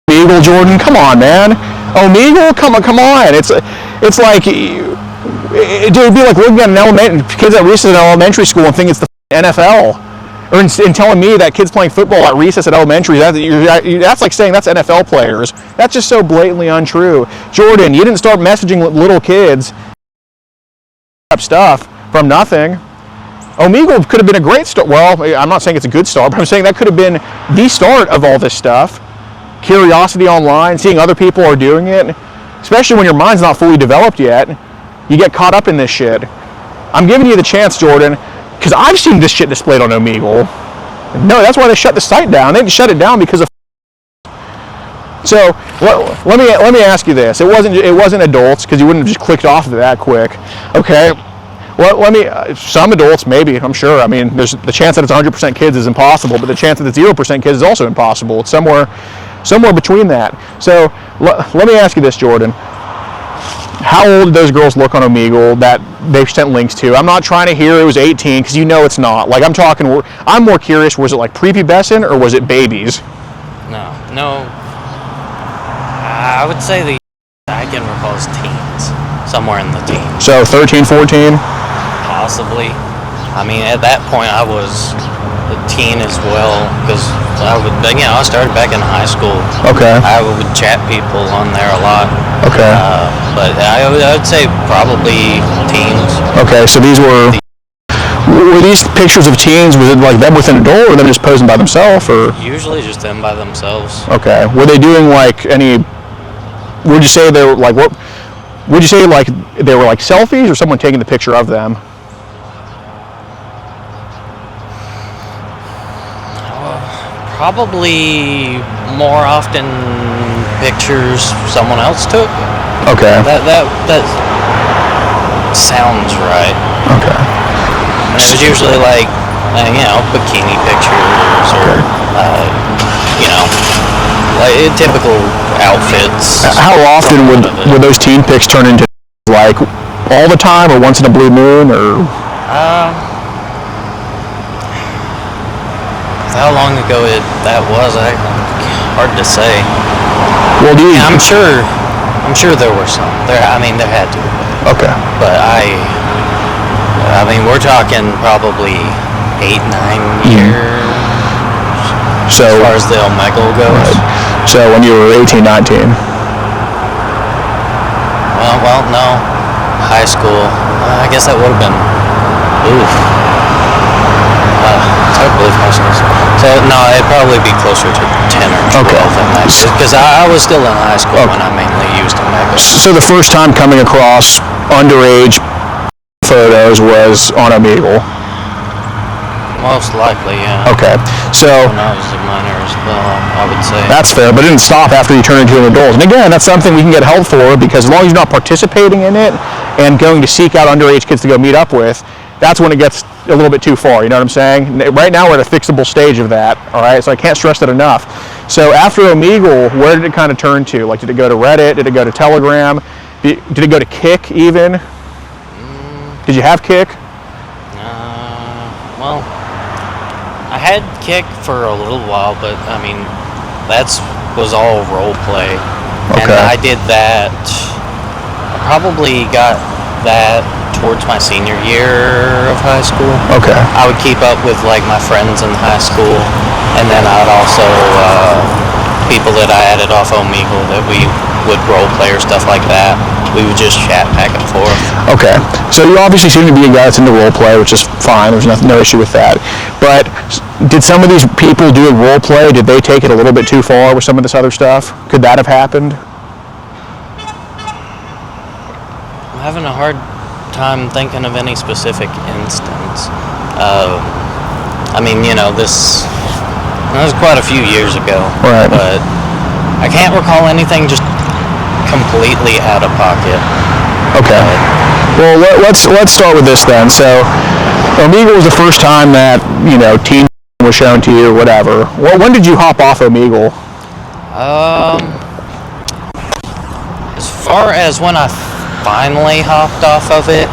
Omegle, Jordan, come on, man. Omegle, come on. It's like, it would be like looking at kids at recess in elementary school and thinking it's the NFL, or in telling me that kids playing football at recess at elementary, that's like saying that's NFL players. That's just so blatantly untrue. Jordan, you didn't start messaging little kids stuff from nothing. Omegle could have been a great start. Well, I'm not saying it's a good start, but I'm saying that could have been the start of all this stuff. Curiosity online, seeing other people are doing it, especially when your mind's not fully developed yet. You get caught up in this shit. I'm giving you the chance, Jordan, because I've seen this shit displayed on Omegle. No, that's why they shut the site down. They didn't shut it down because of. So let me ask you this: it wasn't adults, because you wouldn't have just clicked off of it that quick. Okay. Well, some adults, maybe, I'm sure. I mean, there's the chance that it's 100% kids is impossible, but the chance that it's 0% kids is also impossible. It's somewhere between that. So let me ask you this, Jordan. How old did those girls look on Omegle that they've sent links to? I'm not trying to hear it was 18, because you know it's not. Like, I'm more curious, was it like prepubescent or was it babies? No. I would say I can recall as teens. Somewhere in the teens. So 13, 14? Possibly. I mean, at that point, I was a teen as well, because I started back in high school. Okay. I would chat people on there a lot. Okay. But I would say probably teens. Okay, so were these pictures of teens, was it like them with an adult, or them just posing by themselves, or? Usually just them by themselves. Okay. Were they doing like would you say they were like, what? Would you say like they were like selfies, or someone taking the picture of them? Probably more often pictures someone else took. Okay. That sounds right. Okay. And it was usually like, bikini pictures or, like typical outfits. How often would those teen pics turn into, like, all the time, or once in a blue moon, or? How long ago that was, hard to say. Well, I'm sure there were some. There had to have been. Okay. But we're talking probably 8-9 years. So, as far as the Omegle goes. Right. So when you were 18, 19. Well, no. High school. I guess that would have been. Oof. It's hard to believe high school. So no, it'd probably be closer to 10 or 12 in that, because I was still in high school when I mainly used them back then. So the first time coming across underage photos was on Omegle? Most likely, yeah. Okay, so When I was a minor as well, I would say. that's fair, but it didn't stop after you turned into an adult. And again, that's something we can get help for, because as long as you're not participating in it and going to seek out underage kids to go meet up with, that's when it gets a little bit too far, you know what I'm saying? Right now we're at a fixable stage of that, all right? So I can't stress that enough. So after Omegle, where did it kind of turn to? Like, did it go to Reddit? Did it go to Telegram? Did it go to Kik even? Did you have Kik? Well, I had Kik for a little while, but I mean, was all role play. And Okay. I did that, I probably got that towards my senior year of high school. Okay. I would keep up with like my friends in high school, and then I'd also, people that I added off Omegle that we would role play or stuff like that. We would just chat back and forth. Okay, so you obviously seem to be a guy that's into role play, which is fine. There's no issue with that. But did some of these people doing role play, did they take it a little bit too far with some of this other stuff? Could that have happened? I'm having a hard time thinking of any specific instance. I mean, this was quite a few years ago. Right. But I can't recall anything just completely out of pocket. Okay. Well, let's start with this then. So, Omegle was the first time that teen was shown to you, whatever. When did you hop off Omegle? As far as when I finally hopped off of it,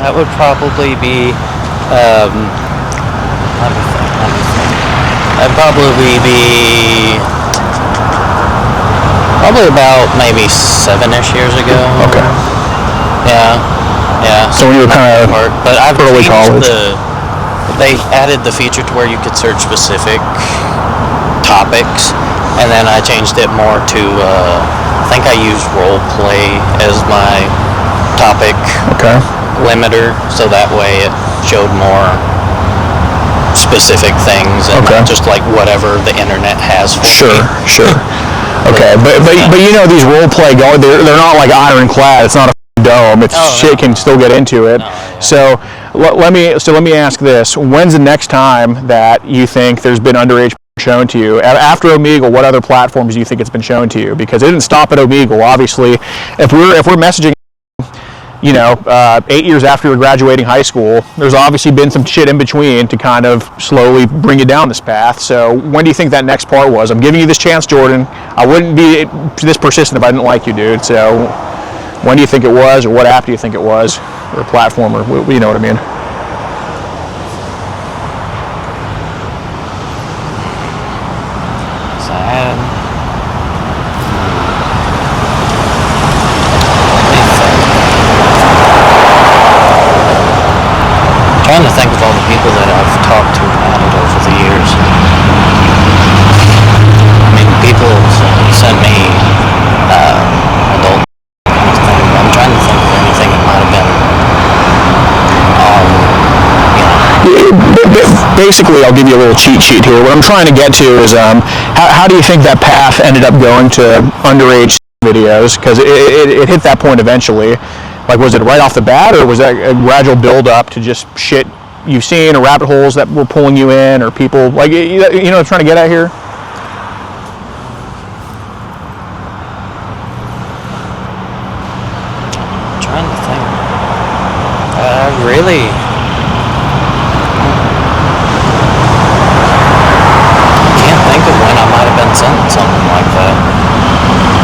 that would probably be, let me think. That'd probably be about maybe 7-ish years ago. Okay. Yeah. So when you were kind of but I've early changed college. They added the feature to where you could search specific topics, and then I changed it more to, I think I used role play as my topic limiter, so that way it showed more specific things and not just like whatever the internet has for me. Sure. Okay, but these role play they're not like ironclad. It's not a dome. It's shit can still get into it. So let me ask this: when's the next time that you think there's been underage shown to you? After Omegle, what other platforms do you think it's been shown to you? Because it didn't stop at Omegle. Obviously, if we're messaging 8 years after you're graduating high school, there's obviously been some shit in between to kind of slowly bring you down this path. So when do you think that next part was? I'm giving you this chance, Jordan. I wouldn't be this persistent if I didn't like you, dude. So when do you think it was, or what app do you think it was, or platform, or you know what I mean? Sad. Trying to think of all the people that I've talked to and added over the years. I mean, people send me adult. I'm trying to think of anything that might have been. Basically, I'll give you a little cheat sheet here. What I'm trying to get to is how do you think that path ended up going to underage videos? Because it hit that point eventually. Like, was it right off the bat, or was that a gradual build-up to just shit you've seen, or rabbit holes that were pulling you in, or people, like, you know what I'm trying to get at here? I'm trying to think. Really? I can't think of when I might have been sent something like that.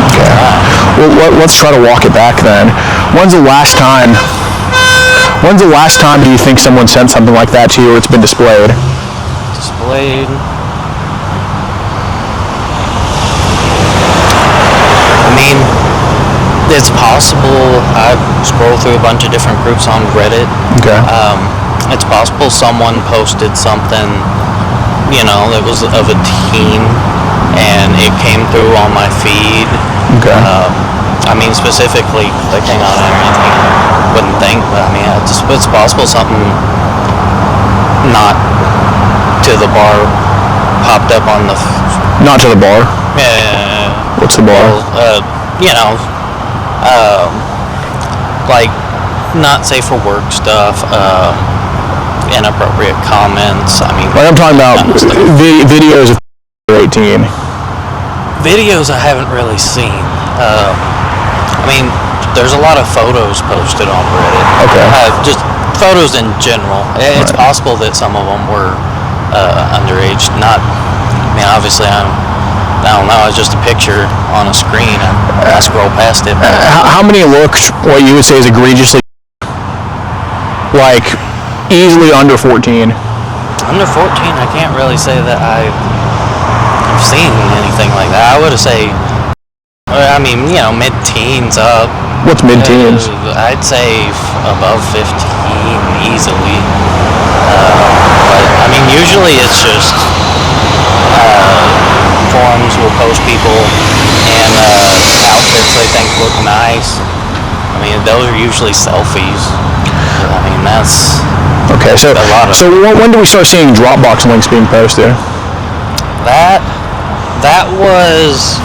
Okay. Well, let's try to walk it back then. When's the last time do you think someone sent something like that to you, or it's been displayed? Displayed? I mean, it's possible. I scroll through a bunch of different groups on Reddit. Okay. It's possible someone posted something, that was of a teen, and it came through on my feed. Okay. I mean, specifically clicking on it or anything, I wouldn't think, but I mean, it's possible something not to the bar popped up on the. Not to the bar. Yeah. What's the bar? Well, like not safe for work stuff, inappropriate comments. I mean, Like I'm talking about videos of 18. Videos I haven't really seen. I mean, there's a lot of photos posted on Reddit. Okay. Just photos in general. It's possible that some of them were underage. Not, I mean, obviously I don't know. It's just a picture on a screen. I scroll past it. How many looked what you would say is egregiously, like, easily under 14? Under 14, I can't really say that I've seen anything like that. I would say, I mean, mid-teens up. What's mid-teens? I'd say above 15 easily. But, I mean, usually it's just forums will post people in outfits they think look nice. I mean, those are usually selfies. I mean, that's Okay, so a lot of. so when do we start seeing Dropbox links being posted? That was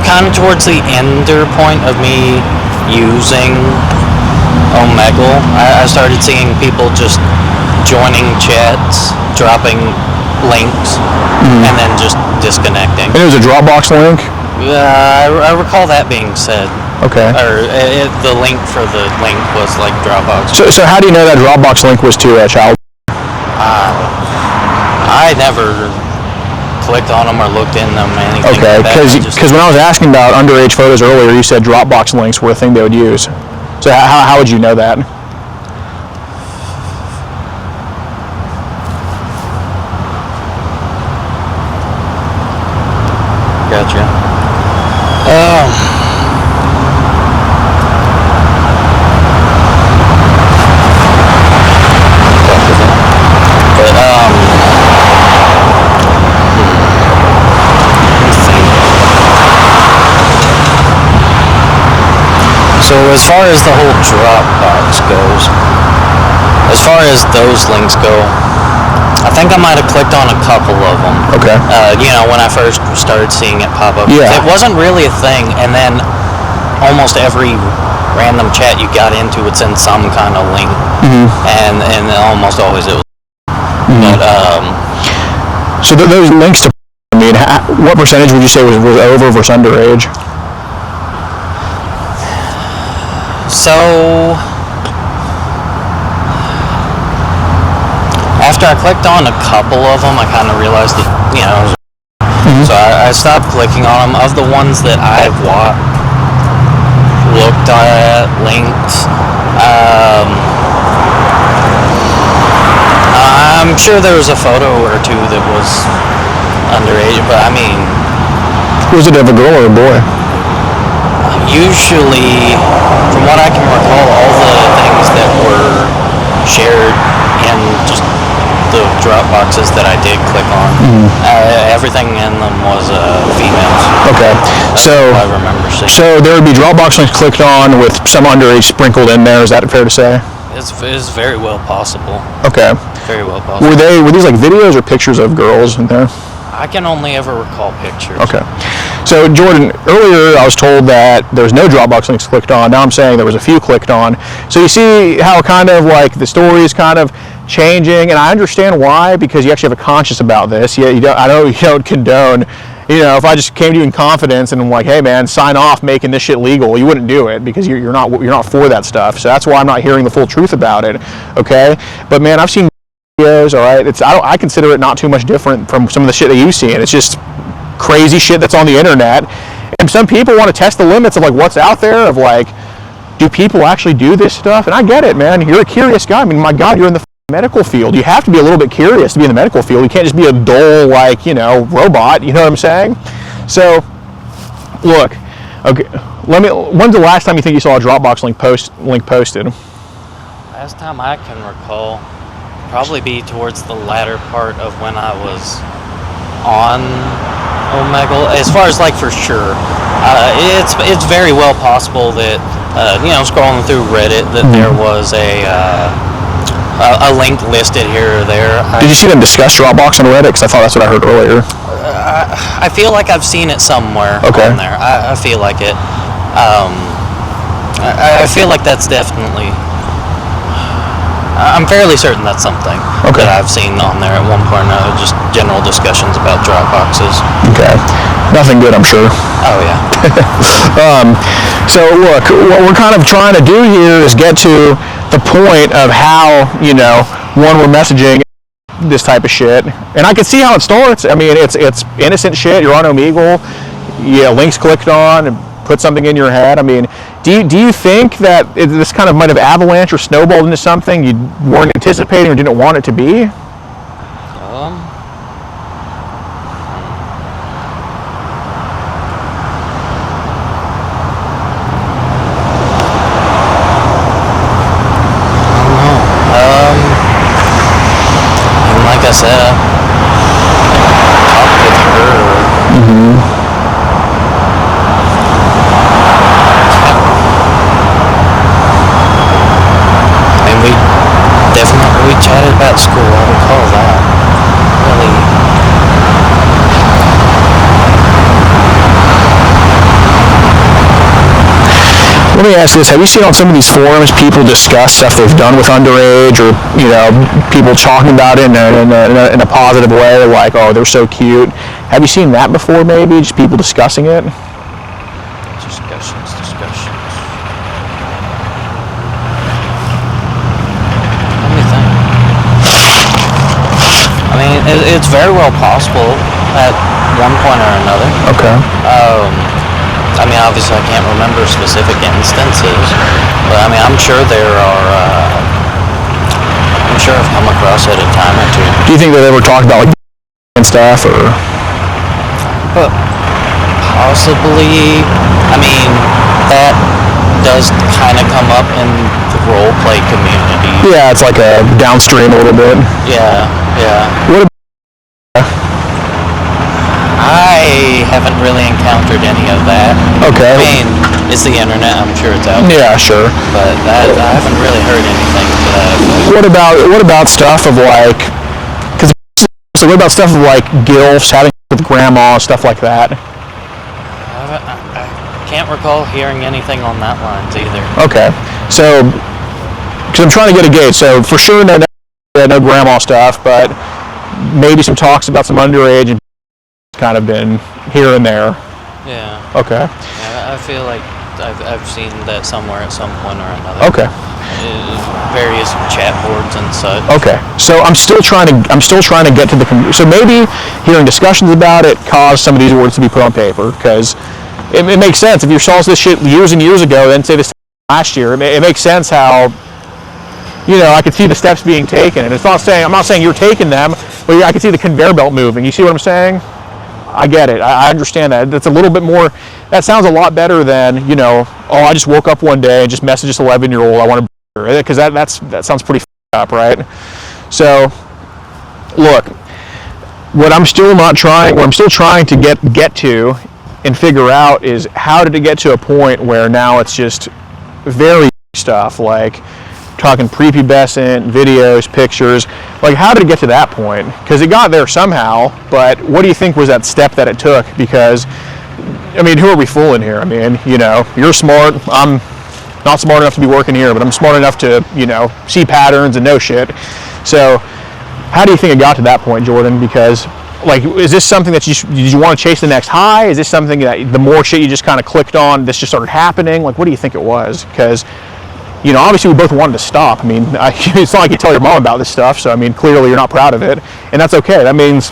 kind of towards the ender point of me using Omegle. I started seeing people just joining chats, dropping links, and then just disconnecting. And it was a Dropbox link? I recall that being said. Okay. Or the link for the link was like Dropbox. So how do you know that Dropbox link was to a child? I never clicked on them or looked in them, anything Okay, like that. because when I was asking about underage photos earlier, you said Dropbox links were a thing they would use. So how would you know that? Gotcha. So as far as the whole Dropbox goes, as far as those links go, I think I might have clicked on a couple of them. Okay. When I first started seeing it pop up. Yeah. It wasn't really a thing, and then almost every random chat you got into would send some kind of link, and almost always it was. But So those links to, I mean, what percentage would you say was over versus underage? So after I clicked on a couple of them, I kind of realized that, so I stopped clicking on them. Of the ones that I've looked at, linked, I'm sure there was a photo or two that was underage, but I mean... Was it of a girl or a boy? Usually, from what I can recall, all the things that were shared in just the Dropboxes that I did click on, everything in them was females. Okay, so I remember seeing. So there would be Dropbox links clicked on with some underage sprinkled in there. Is that fair to say? It's very well possible. Okay. Very well possible. Were these like videos or pictures of girls in there? I can only ever recall pictures. Okay. So Jordan, earlier I was told that there was no Dropbox links clicked on. Now I'm saying there was a few clicked on. So you see how kind of like the story is kind of changing, and I understand why, because you actually have a conscience about this. I know you don't condone. If I just came to you in confidence and I'm like, hey man, sign off making this shit legal, you wouldn't do it because you're not for that stuff. So that's why I'm not hearing the full truth about it. Okay. But man, I've seen videos. All right. I consider it not too much different from some of the shit that you've seen. It's just crazy shit that's on the internet, and some people want to test the limits of like what's out there, of like, do people actually do this stuff? And I get it, man. You're a curious guy. I mean, my God, you're in the medical field. You have to be a little bit curious to be in the medical field. You can't just be a dull, like, robot. You know what I'm saying? So, look, okay. When's the last time you think you saw a Dropbox link posted? Last time I can recall, probably be towards the latter part of when I was on Omegle. As far as like for sure, it's very well possible that scrolling through Reddit that there was a a link listed here or there. Did you see them discuss Dropbox on Reddit? Because I thought that's what I heard earlier. I feel like I've seen it somewhere on there. I feel like it. I feel like that's definitely... I'm fairly certain that's something that I've seen on there at one point or another, just general discussions about Dropboxes. Okay. Nothing good, I'm sure. Oh, yeah. So, look, what we're kind of trying to do here is get to the point of how, one, we're messaging this type of shit. And I can see how it starts. I mean, it's innocent shit. You're on Omegle. Links clicked on and put something in your head. I mean, do you think that this kind of might have avalanche or snowballed into something you weren't anticipating or didn't want it to be? Like I said, I talked with her. We chatted about school, I recall that. Really. Let me ask this, have you seen on some of these forums people discuss stuff they've done with underage, or, people talking about it in a positive way, like, oh, they're so cute. Have you seen that before, maybe? Just people discussing it? Discussions. I mean, it's very well possible at one point or another. Okay. I mean, obviously I can't remember specific instances, but I mean, I'm sure there are, I'm sure I've come across it a time or two. Do you think that they ever talked about, like, and stuff, or? But possibly, I mean, that does kind of come up in the role play community. Yeah, it's like a downstream a little bit. Yeah. What about I haven't really encountered any of that. Okay. I mean, it's the internet, I'm sure it's out there. Yeah, sure. But I haven't really heard anything to that. What about stuff of like, what about stuff of like gilfs, having with grandma, stuff like that? I can't recall hearing anything on that lines either. Okay. So, because I'm trying to get a gauge, so for sure no grandma stuff, but maybe some talks about some underage and kind of been here and there. Yeah. Okay. Yeah, I feel like I've seen that somewhere at some point or another. Okay. Various chat boards and such. Okay. So I'm still trying to get to the so maybe hearing discussions about it caused some of these words to be put on paper, because it makes sense if you saw this shit years and years ago, then say this last year. It makes sense how, I could see the steps being taken, and I'm not saying you're taking them, but I could see the conveyor belt moving. You see what I'm saying? I get it. I understand that. That's a little bit more. That sounds a lot better than I just woke up one day and just messaged this 11-year-old I want to, because that sounds pretty up, right? So, look, what I'm still trying to get to and figure out is how did it get to a point where now it's just very stuff like talking prepubescent videos, pictures. Like, how did it get to that point? Because it got there somehow, but what do you think was that step that it took? Because, I mean, who are we fooling here? I mean, you're smart. I'm not smart enough to be working here, but I'm smart enough to, see patterns and know shit. So, how do you think it got to that point, Jordan? Because, like, is this something that did you want to chase the next high? Is this something that the more shit you just kind of clicked on, this just started happening? Like, what do you think it was? Because, obviously we both wanted to stop. I mean, it's not like you tell your mom about this stuff, so I mean, clearly you're not proud of it, and that's okay. That means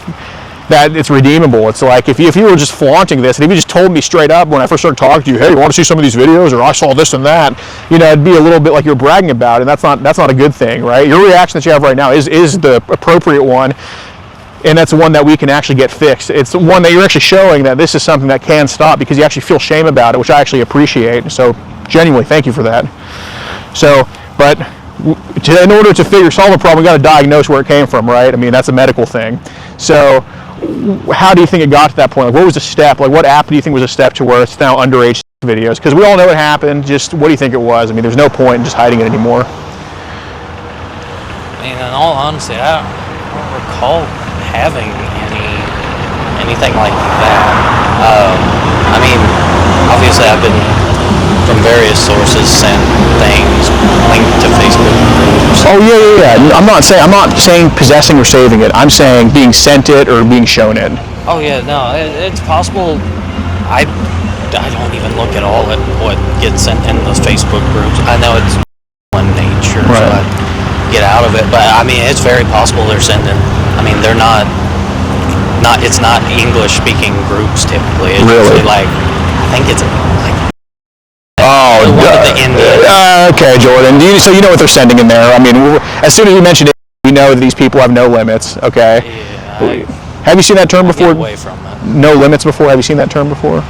that it's redeemable. It's like if you were just flaunting this, and if you just told me straight up when I first started talking to you, hey, you want to see some of these videos, or I saw this and that, it'd be a little bit like you're bragging about it, and that's not a good thing, right? Your reaction that you have right now is the appropriate one, and that's one that we can actually get fixed. It's one that you're actually showing that this is something that can stop because you actually feel shame about it, which I actually appreciate. So genuinely, thank you for that. So, but in order to solve a problem, we got to diagnose where it came from, right? I mean, that's a medical thing. So, how do you think it got to that point? Like, what was the step? Like, what app do you think was a step to where it's now underage videos? Because we all know it happened. Just what do you think it was? I mean, there's no point in just hiding it anymore. mean, in all honesty, I don't recall having anything like that. I mean, obviously I've been from various sources sent things linked to Facebook groups. Oh yeah. I'm not saying possessing or saving it. I'm saying being sent it or being shown it. Oh yeah, no, it's possible. I don't even look at all at what gets sent in those Facebook groups. I know it's one nature, so I get out of it. But I mean, it's very possible they're sending. I mean, they're not. It's not English-speaking groups typically. It's really? Like, I think it's like. Oh, one of the Indians. Okay, Jordan. So you know what they're sending in there. I mean, as soon as we mentioned it, we know that these people have no limits. Okay. Yeah. Have you seen that term before? Get away from it. No limits before. Have you seen that term before?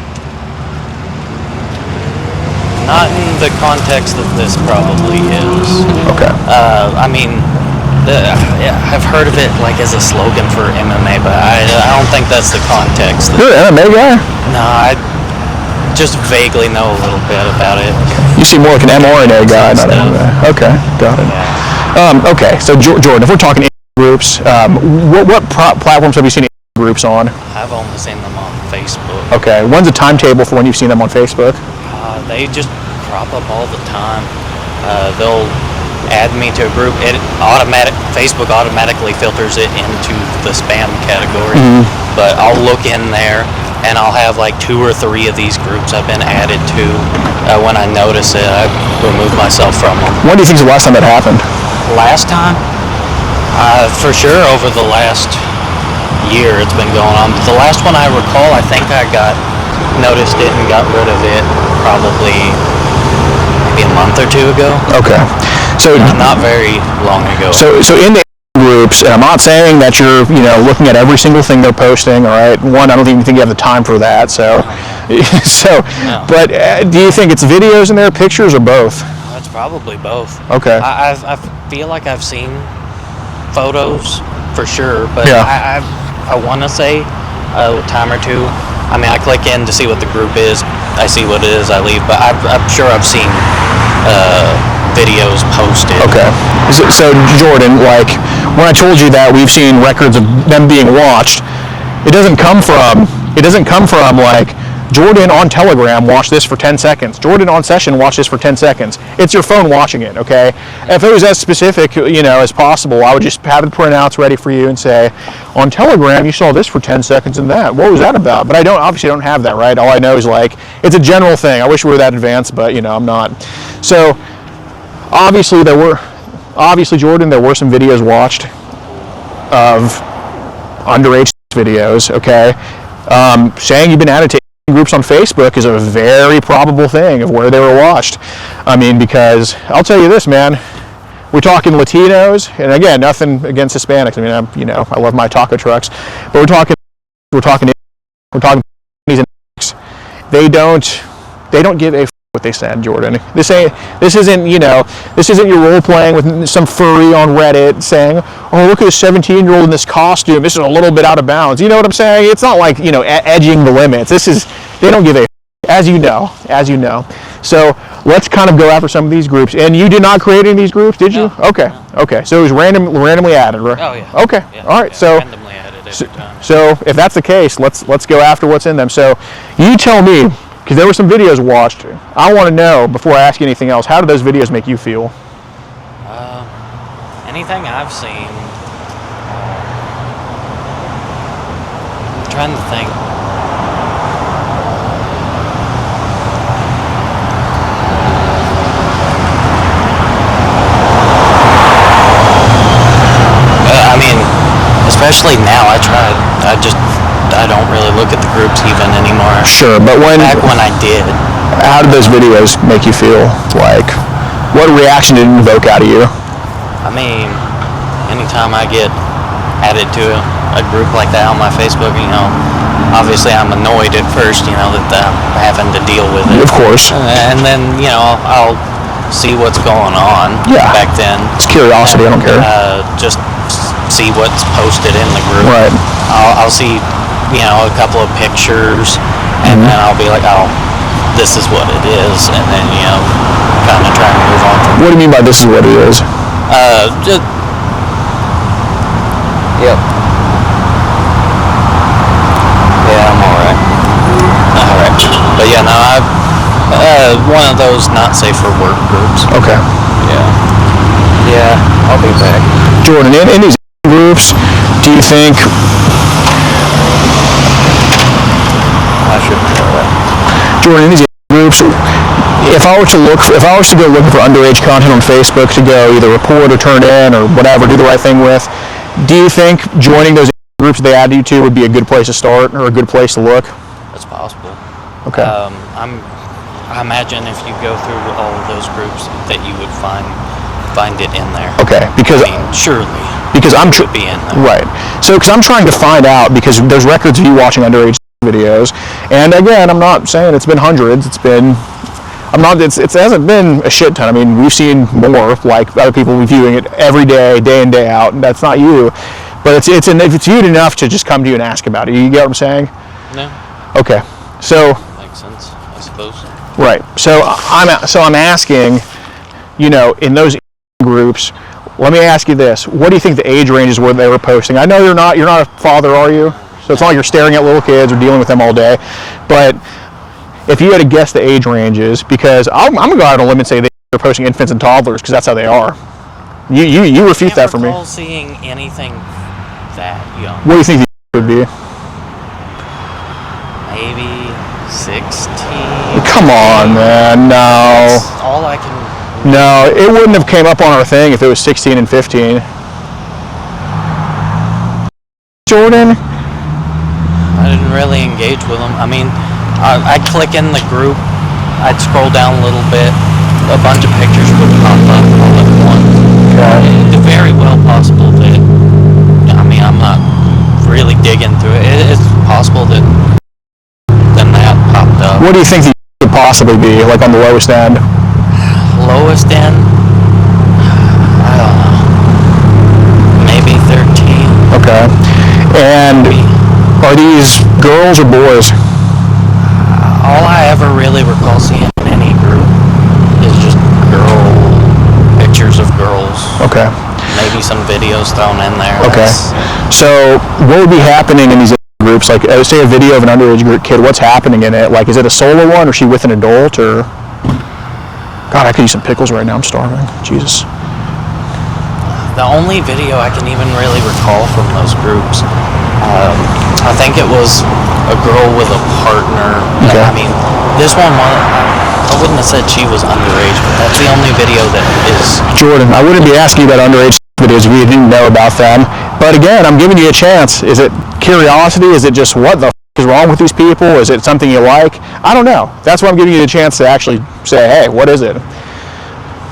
Not in the context that this probably is. Okay. I mean, I've heard of it like as a slogan for MMA, but I don't think that's the context. You're an MMA guy? No, I just vaguely know a little bit about it. You seem more like an mRNA guy, not MMA. Okay, got it. Yeah. Okay, so Jordan, if we're talking groups, what platforms have you seen groups on? I've only seen them on Facebook. Okay, when's the timetable for when you've seen them on Facebook? They just crop up all the time. They'll add me to a group. Facebook automatically filters it into the spam category. But I'll look in there and I'll have like 2 or 3 of these groups I've been added to. When I notice it, I remove myself from them. When do you think is the last time that happened? Last time? For sure over the last year it's been going on. But the last one I recall, I think I noticed it and got rid of it probably maybe a month or 2 ago. Okay. So not very long ago. So in the groups, and I'm not saying that you're looking at every single thing they're posting. All right. One, I don't even think you have the time for that. So no. But do you think it's videos in there, pictures, or both? It's probably both. Okay. I feel like I've seen photos for sure, but yeah. I want to say a time or 2. I mean, I click in to see what the group is. I see what it is. I leave, but I'm sure I've seen videos posted. Okay. So Jordan, like when I told you that we've seen records of them being watched, it doesn't come from like Jordan on Telegram watched this for 10 seconds. Jordan on session watched this for 10 seconds. It's your phone watching it, okay? If it was as specific, as possible, I would just have the printouts ready for you and say, on Telegram, you saw this for 10 seconds and that. What was that about? But I obviously don't have that, right? All I know is like, it's a general thing. I wish we were that advanced, but I'm not. So, obviously, Jordan, there were some videos watched of underage videos, okay? Saying you've been added to groups on Facebook is a very probable thing of where they were watched. I mean, because I'll tell you this, man, we're talking Latinos, and again, nothing against Hispanics. I mean, I love my taco trucks, but we're talking they don't give a what they said, Jordan. This isn't your role playing with some furry on Reddit saying, oh, look at this 17-year-old in this costume. This is a little bit out of bounds. You know what I'm saying? It's not like, edging the limits. They don't give a as you know. So let's kind of go after some of these groups. And you did not create any of these groups, did you? No. Okay. So it was randomly added, right? Oh yeah. Okay. Yeah, all right. Yeah, so randomly added every time. So if that's the case, let's go after what's in them. So you tell me, because there were some videos watched. I want to know, before I ask you anything else, how do those videos make you feel? Anything I've seen, I'm trying to think. I mean, especially now, I don't really look at the groups even anymore. Sure, but back when I did. How did those videos make you feel? Like, what reaction did it invoke out of you? I mean, anytime I get added to a group like that on my Facebook, obviously I'm annoyed at first, that I'm having to deal with it. Of course. And then, I'll see what's going on. Yeah. Back then. It's curiosity, I don't care. Just see what's posted in the group. Right. I'll see, a couple of pictures, and then I'll be like, oh, this is what it is, and then, kind of try and move on from What do you mean by this is what it is? just Yep. Yeah, I'm alright. Alright. But yeah, no, one of those not safe for work groups. Okay. Yeah, I'll be back. Jordan, in these groups, do you think... I shouldn't know that. Jordan, in these groups, if I was to go looking for underage content on Facebook to go either report or turn in or whatever, do the right thing with, do you think joining those groups they add you to would be a good place to start or a good place to look? That's possible. Okay. I imagine if you go through all of those groups that you would find it in there. Okay, because surely. Because it would be in there. Right. So, because I'm trying to find out, because there's records of you watching underage videos, and again, I'm not saying it's been hundreds. It hasn't been a shit ton. I mean, we've seen more, like other people reviewing it every day in, day out, and that's not you. But it's viewed enough to just come to you and ask about it. You get what I'm saying? No. Okay. So. Makes sense, I suppose. Right. So I'm asking, in those groups, let me ask you this: what do you think the age ranges were they were posting? I know you're not a father, are you? So it's not like you're staring at little kids or dealing with them all day. But if you had to guess the age ranges, because I'm gonna go out on a limb and say they're posting infants and toddlers because that's how they are. You refute that for me. I can't recall seeing anything that young. What do you think the would be? Maybe 16. Come on, man. No. That's all I can. No, it wouldn't have came up on our thing if it was 16 and 15. Jordan? I didn't really engage with them. I mean, I'd click in the group, I'd scroll down a little bit, a bunch of pictures would pop up all at once. Okay. It's very well possible that, I'm not really digging through it. It's possible that then that popped up. What do you think the could possibly be, like on the lowest end? Lowest end? I don't know. Maybe 13. Okay. And are these girls or boys? All I ever really recall seeing in any group is just pictures of girls. Okay. Maybe some videos thrown in there. Okay. So what would be happening in these groups? Like, say a video of an underage kid, what's happening in it? Like, is it a solo one, or is she with an adult, or... God, I could use some pickles right now. I'm starving. Jesus. The only video I can even really recall from those groups, I think it was a girl with a partner. Okay. I mean, this one, I wouldn't have said she was underage, but that's the only video that is... Jordan, I wouldn't be asking you about underage videos if you didn't know about them. But again, I'm giving you a chance. Is it curiosity? Is it just what the is wrong with these people? Is it something you like? I don't know. That's why I'm giving you the chance to actually say, hey, what is it?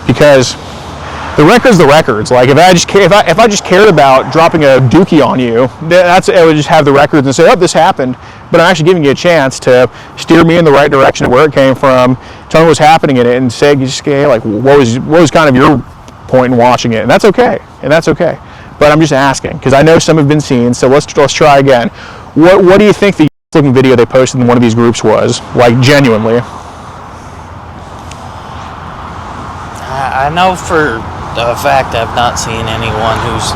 Because the record's the records. Like, if I just cared about dropping a dookie on you, I would just have the records and say, oh, this happened. But I'm actually giving you a chance to steer me in the right direction of where it came from, tell me what's happening in it, and say, hey, like, what was kind of your point in watching it? And that's okay. But I'm just asking because I know some have been seen. So let's try again. What do you think the looking video they posted in one of these groups was, like, genuinely? I know for a fact I've not seen anyone who's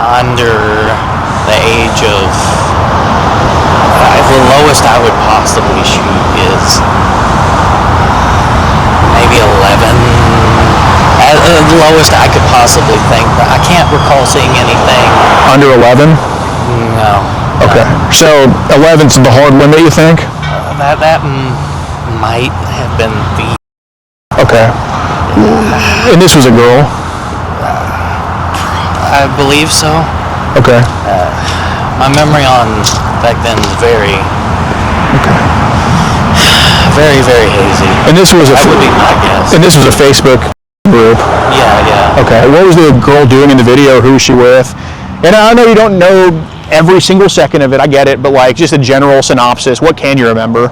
under the age of... the lowest I would possibly shoot is maybe 11. The lowest I could possibly think, but I can't recall seeing anything. Under 11? No. Okay. So 11's the hard limit, you think? That might have been the... Okay. And this was a girl? I believe so. Okay. My memory on back then is very... Okay. Very, very hazy. And this was that would be my guess. And this was a Facebook group? Yeah. Okay. What was the girl doing in the video? Who was she with? And I know you don't know every single second of it, I get it, but like just a general synopsis, what can you remember?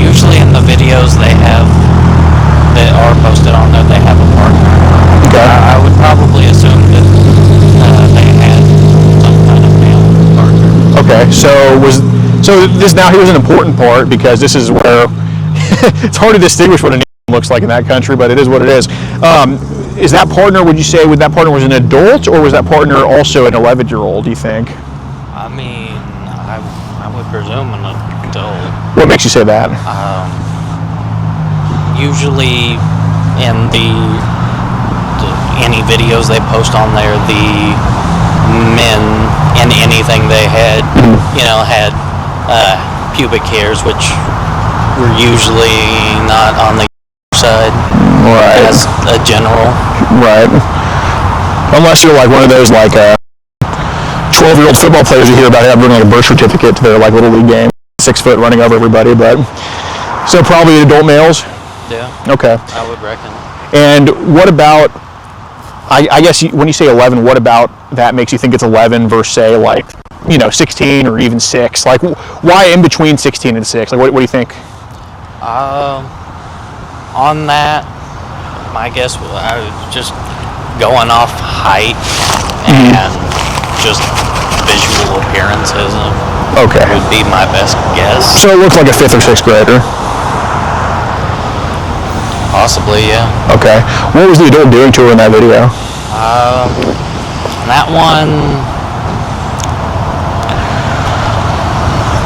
Usually in the videos that are posted on there, they have a partner. Okay. I would probably assume that they had some kind of male partner. Okay, so here's an important part because this is where it's hard to distinguish what a looks like in that country, but it is what it is. Is that partner, would you say, that partner was an adult, or was that partner also an 11-year-old, do you think? I mean, I would presume an adult. What makes you say that? Usually in any videos they post on there, the men in anything they had, had pubic hairs, which were usually not on the side. Right. As a general. Right. Unless you're like one of those like 12-year-old football players you hear about having like a birth certificate to their like little league game, 6 foot running over everybody, but so probably adult males. Yeah. Okay. I would reckon. And what about? I guess when you say 11, what about that makes you think it's 11 versus say like 16 or even 6? Like why in between 16 and 6? Like what do you think? On that, I guess I was just going off height and just visual appearances. Okay. Would be my best guess. So it looked like a 5th or 6th grader. Possibly, yeah. Okay. What was the adult doing to her in that video? That one, I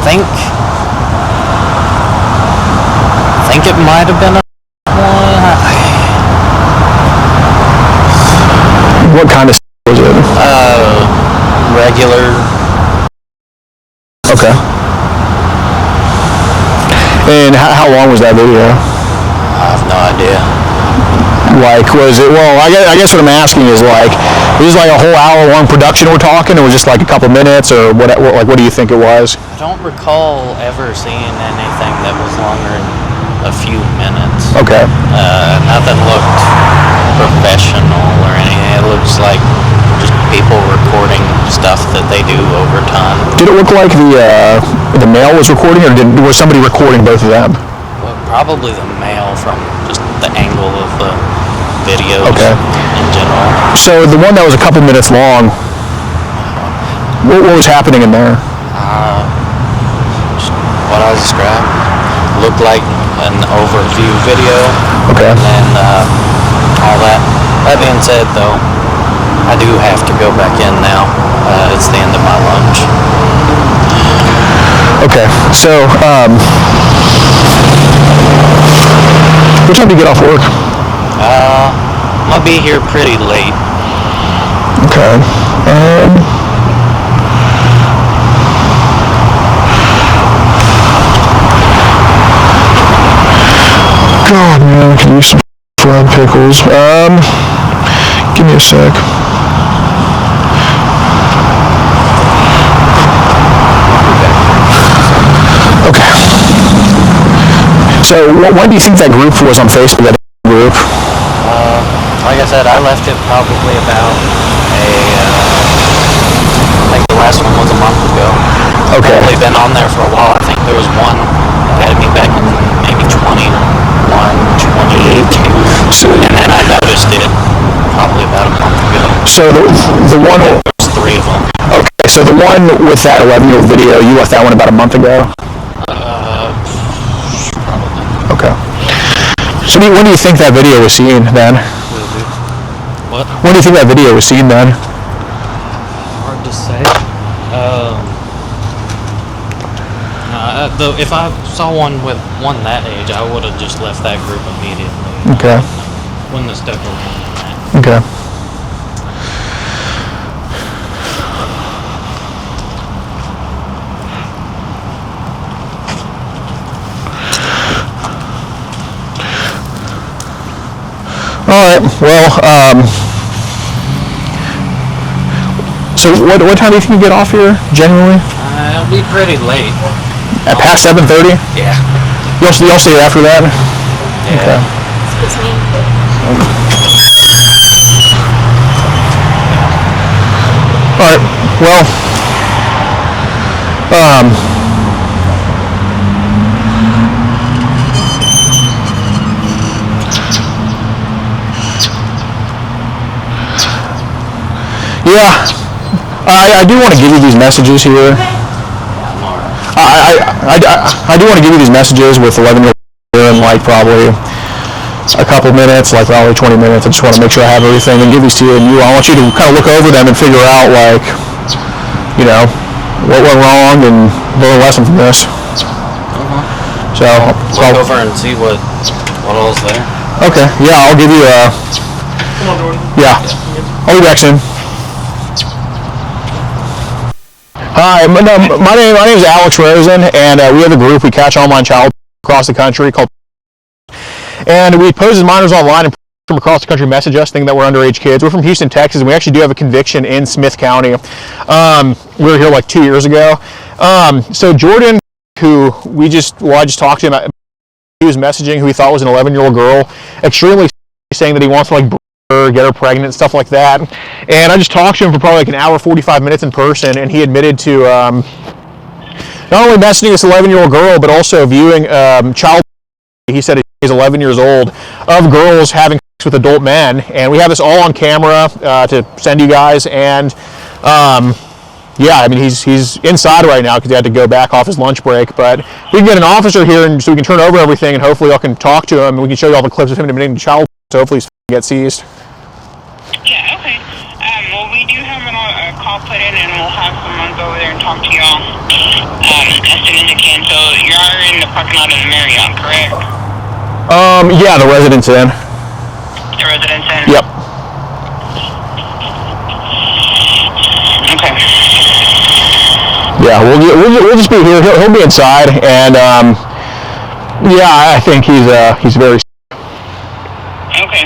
think it might have been a What kind of was it? Regular. Okay. And how long was that video? I have no idea. Like, was it, well, I guess what I'm asking is like, is this like a whole hour-long production we're talking, or was it just like a couple minutes, or what do you think it was? I don't recall ever seeing anything that was longer than a few minutes. Okay. Nothing looked professional or anything. It looks like just people recording stuff that they do over time. Did it look like the male was recording, or was somebody recording both of them? Well, probably the male from just the angle of the videos in general. So the one that was a couple minutes long, what was happening in there? Just what I described. Looked like an overview video. Okay. And all that. That being said, though, I do have to go back in now. It's the end of my lunch. Okay. So, what time do you get off work? I'll be here pretty late. Okay. God, man, I can use some fried pickles. Give me a sec. Okay. So, when do you think that group was on Facebook, that group? Like I said, I left it probably about I think the last one was a month ago. Okay. I've only been on there for a while. I think there was one that had me back in maybe 2018. And then I noticed it probably about a month ago. So the one... There's 3 of them. Okay, so the one with that 11-year-old video, you left that one about a month ago? Probably. Okay. So when do you think that video was seen then? What? When do you think that video was seen then? Hard to say. If I saw one with one that age, I would have just left that group immediately. Okay. Wouldn't have stuck around in that. Okay. All right. Well, so what time do you think you get off here generally? It'll be pretty late. At past 7:30? Yeah. You'll stay after that? Yeah. Okay. Excuse me. All right. Well, yeah, I do want to give you these messages here. I do want to give you these messages with 11-year-old and like probably a couple minutes, like probably 20 minutes. I just want to make sure I have everything and give these to you. And I want you to kind of look over them and figure out, like, what went wrong and learn a lesson from this. So Look over and see what all's there. Okay. Yeah, I'll give you a. Come on, Jordan. Yeah. I'll be back soon. Hi, my name is Alex Rosen, and we have a group. We catch online child across the country called, and we pose as minors online and from across the country message us thinking that we're underage kids. We're from Houston, Texas, and we actually do have a conviction in Smith County. We were here like 2 years ago. So Jordan, who I just talked to him. He was messaging who he thought was an 11-year-old girl, extremely saying that he wants to like her, get her pregnant, and stuff like that. And I just talked to him for probably like an hour, 45 minutes in person, and he admitted to not only messaging this 11-year-old girl, but also viewing child. He said he's 11 years old of girls having sex with adult men, and we have this all on camera to send you guys. And yeah, I mean, he's inside right now because he had to go back off his lunch break. But we can get an officer here, and so we can turn over everything, and hopefully y'all can talk to him, and we can show you all the clips of him admitting to child. So hopefully he's get seized. Yeah, okay. Well, we do have a call put in, and we'll have someone go over there and talk to y'all as soon as it can. So you're in the parking lot of the Marriott, correct? Yeah, the residence inn. The residence inn? Yep. Okay. Yeah, we'll just be here. He'll be inside, and yeah, I think he's very. Okay.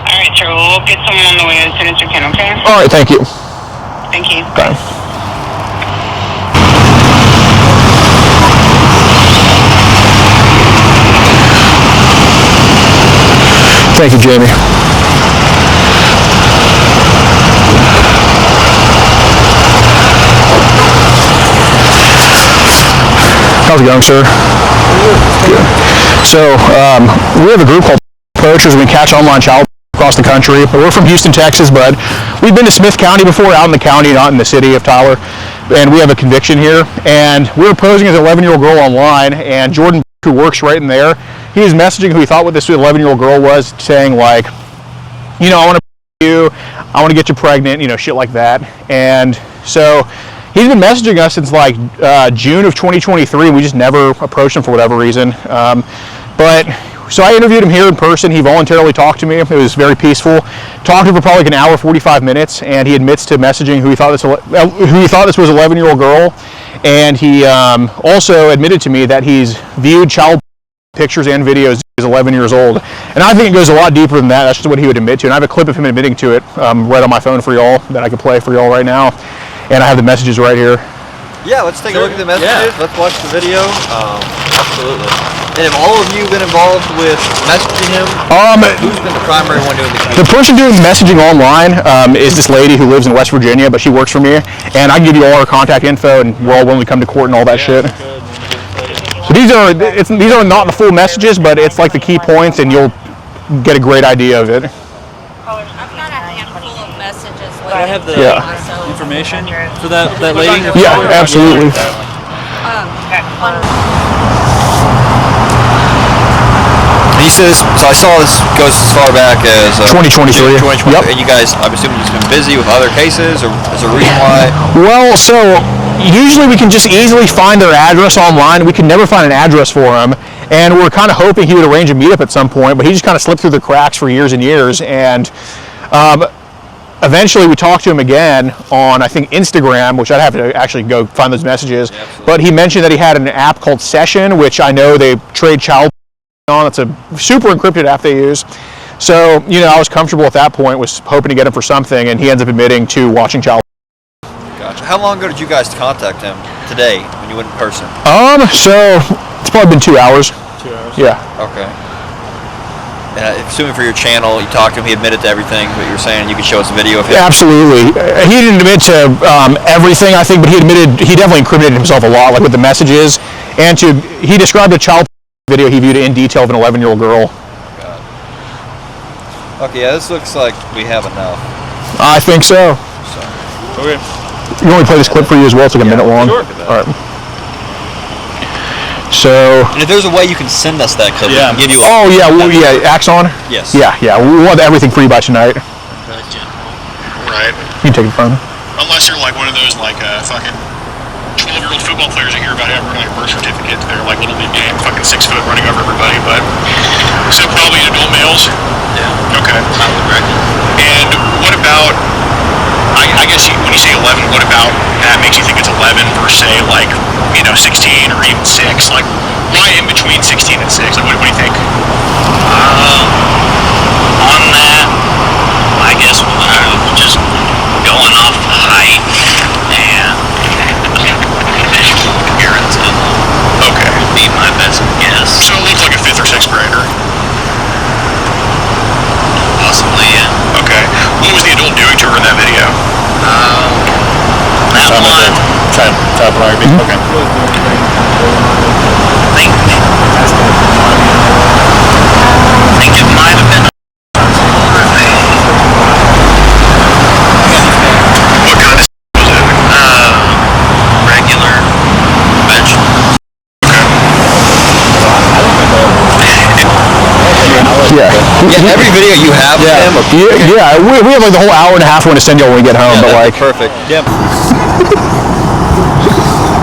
All right, sir. We'll get someone on the way as soon as we can. Okay. All right. Thank you. Thank you. Bye. Thank you, Jamie. How's it going, sir? Good. So, we have a group called Poachers. We catch online child across the country. We're from Houston, Texas, but we've been to Smith County before, out in the county, not in the city of Tyler. And we have a conviction here. And we were posing as an 11-year-old girl online, and Jordan, who works right in there, he was messaging who he thought what this 11-year-old girl was, saying like, I want to you, I want to get you pregnant, shit like that. And so he's been messaging us since like June of 2023. We just never approached him for whatever reason. So I interviewed him here in person. He voluntarily talked to me. It was very peaceful. Talked to him for probably like an hour, 45 minutes, and he admits to messaging who he thought this was an 11-year-old girl. And he also admitted to me that he's viewed child pictures and videos as 11 years old. And I think it goes a lot deeper than that. That's just what he would admit to. And I have a clip of him admitting to it right on my phone for y'all that I can play for y'all right now. And I have the messages right here. Yeah, let's take a look at the messages. Yeah. Let's watch the video. Absolutely. And have all of you been involved with messaging him? Who's been the primary one doing the communication? The person doing messaging online is this lady who lives in West Virginia, but she works for me. And I can give you all her contact info, and we're all willing to come to court and all that shit. So these are not the full messages, but it's like the key points, and you'll get a great idea of it. I've got a handful of messages. I have the information for that lady. Yeah, absolutely. He says, so I saw this goes as far back as 2023. Yep. And you guys, I'm assuming, just been busy with other cases, or is there a reason why? Well, so usually we can just easily find their address online. We could never find an address for him, and we're kind of hoping he would arrange a meetup at some point, but he just kind of slipped through the cracks for years and years. And eventually we talked to him again on, I think, Instagram, which I'd have to actually go find those messages. Yeah, but he mentioned that he had an app called Session, which I know they trade child on. It's a super encrypted app they use. So, I was comfortable at that point, was hoping to get him for something, and he ends up admitting to watching child. Gotcha. How long ago did you guys contact him? Today, when you went in person? So it's probably been 2 hours. 2 hours. Yeah. Okay. And assuming for your channel, you talked to him, he admitted to everything, but you were saying you could show us a video of him. Yeah, absolutely. He didn't admit to everything, I think, but he definitely incriminated himself a lot, like with the messages, and he described a child video he viewed in detail of an 11-year-old girl. Okay, yeah, this looks like we have enough. I think so. Okay. You want me to play this clip for you as well? It's like a minute long. Sure. All right. So. And if there's a way you can send us that clip, we can give you. Axon. Yes. Yeah. We want everything for you by tonight. Right. You can take it from me. Unless you're like one of those like fucking 12-year-old football players I hear about having like a birth certificate to their like little league game, fucking 6 foot running over everybody, but so probably adult males. Yeah. Okay. I would reckon. And what about? I guess when you say 11, what about that makes you think it's 11 versus say like 16 or even 6? Like why in between 16 and 6? Like what do you think? On that, I guess just going off the height and appearance would be my best guess. So it looks like a 5th or 6th grader. Possibly, yeah. Okay. What was the adult doing to her in that video? That one. Top right. Okay. I think it might have been. What kind of was it? Regular vegetable. Yeah, every video you have of him. Yeah, we have like the whole hour and a half when to send you when we get home, but like. Perfect. Yep.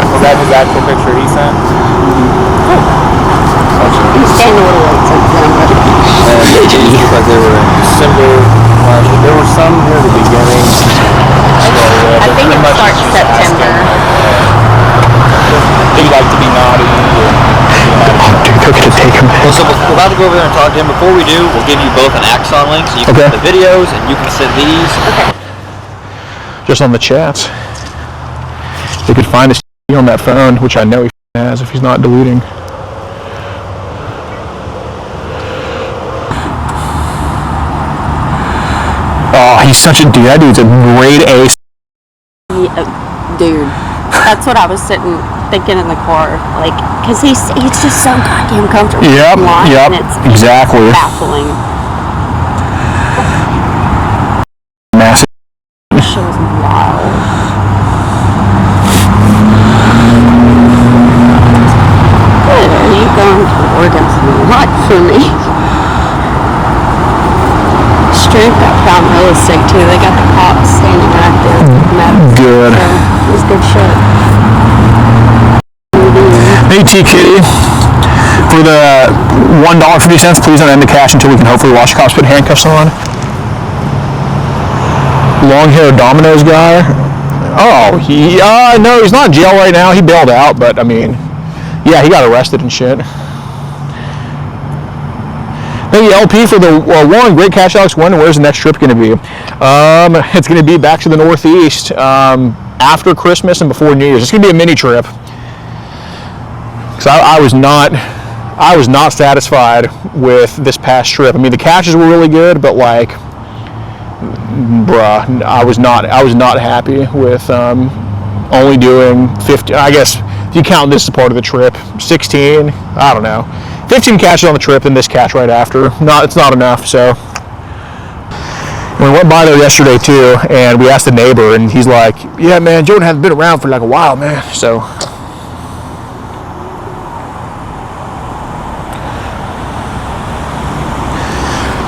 Was that his actual picture he sent? He's standing a little late since then, but It looked like they were in December last year. There were some near the beginning. I think it starts September. He'd like to be naughty. Well, so we're about to go over there and talk to him. Before we do, we'll give you both an Axon link so you can get the videos and you can send these. Okay. Just on the chats. They could find us on that phone, which I know he has if he's not deleting. Oh, he's such a dude. That dude's a grade A. Dude, that's what I was thinking in the car, like, because he's just so goddamn comfortable. Yep, And it's exactly. baffling. Massive. This show is wild. Good, are you going to Oregon? Not for me. Strength got found really sick too. They got the cops standing right there. Good. So it was good shit. Hey T Kitty, for the $1.50, please don't end the cash until we can hopefully watch cops put handcuffs on. Long hair Domino's guy. Oh, no, he's not in jail right now. He bailed out, but I mean, yeah, he got arrested and shit. Hey LP for the one great catch, Alex. Where's the next trip going to be? It's going to be back to the Northeast after Christmas and before New Year's. It's going to be a mini trip. Because I was not satisfied with this past trip. I mean, the catches were really good, but like, bruh, I was not happy with only doing 50. I guess if you count this as part of the trip, 16. I don't know. 15 catches on the trip and this catch right after. It's not enough. So we went by there yesterday too, and we asked the neighbor, and he's like, "Yeah, man, Jordan hasn't been around for like a while, man." So.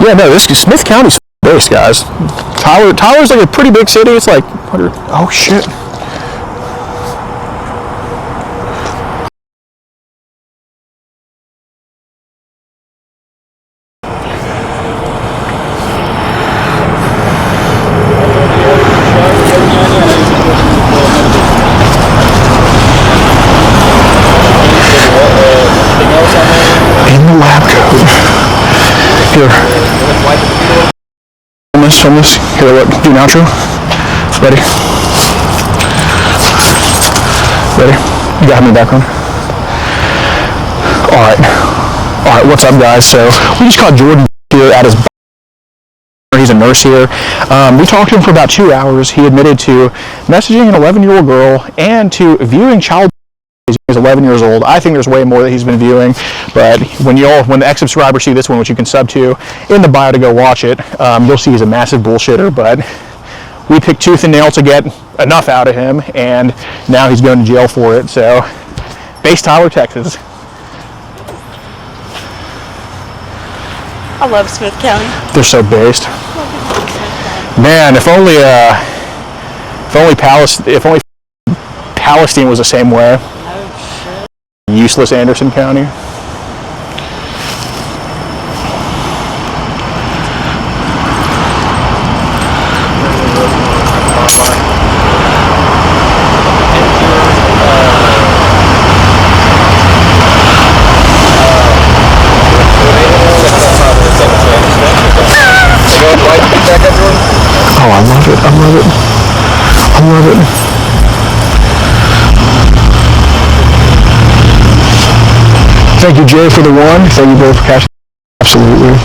Yeah, no, this Smith County's base, guys. Tyler's like a pretty big city. It's like 100. Oh shit. In the lab code. Here. On this. Here, what? Do an outro. Ready? Ready? You got him in the background. Alright, what's up, guys? So, we just caught Jordan here at his bar. He's a nurse here. We talked to him for about 2 hours. He admitted to messaging an 11-year-old girl and to viewing child. He's 11 years old. I think there's way more that he's been viewing, but when the ex-subscribers see this one, which you can sub to in the bio to go watch it, you'll see he's a massive bullshitter, but we picked tooth and nail to get enough out of him, and now he's going to jail for it. So, base Tyler, Texas. I love Smith County. They're so based. Man, if only Palestine was the same way. Oh shit. Useless Anderson County. Oh, I love it. I love it. I love it. Thank you, Jay, for the one. Thank you, Bill, for cashing. Absolutely.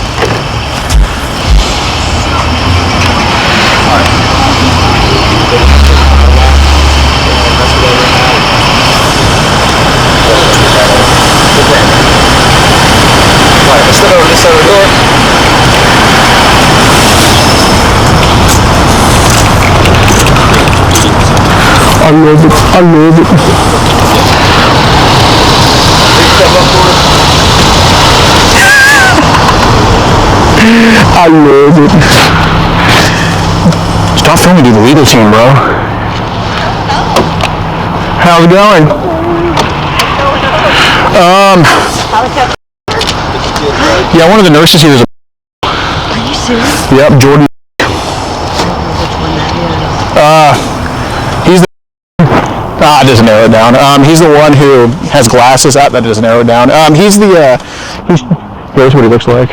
Let's go to this other door. I love it. I love it. I love it. Stop filming, do the legal team, bro. How's it going? Yeah, one of the nurses here is a... Are you serious? Yep, Jordan. He's the... it doesn't narrow it down. He's the one who has glasses. That doesn't narrow it down. He's the... Here's what he looks like.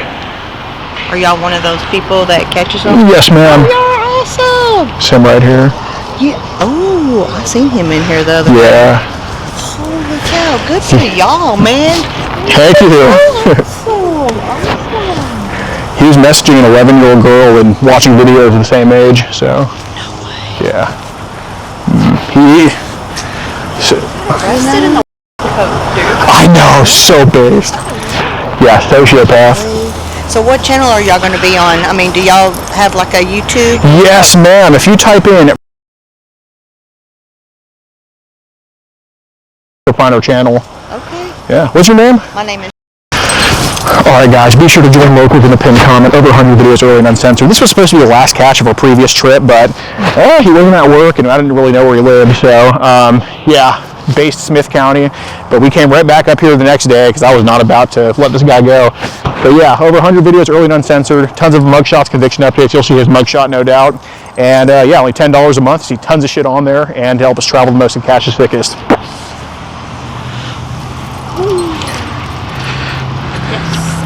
Are y'all one of those people that catches them? Yes, ma'am. Oh, you're awesome. It's him right here. Yeah. Oh, I seen him in here the other day. Yeah. Holy cow, good for y'all, man. Thank you. Awesome. He was messaging an 11-year-old girl and watching videos of the same age, so. No way. Yeah. Sit in the coat, dude. I know, so based. Yeah, Sociopath. So what channel are y'all going to be on? I mean, do y'all have like a YouTube? Yes, ma'am. If you type in, you'll find our channel. Okay. Yeah. What's your name? My name is... Alright guys, be sure to join locals in the pinned comment. Over 100 videos early and uncensored. This was supposed to be the last catch of our previous trip, but he wasn't at work and I didn't really know where he lived, so yeah, based Smith County. But we came right back up here the next day because I was not about to let this guy go. But yeah, over 100 videos early and uncensored. Tons of mugshots, conviction updates. You'll see his mugshot, no doubt. And yeah, only $10 a month. See tons of shit on there and to help us travel the most and catch the thickest.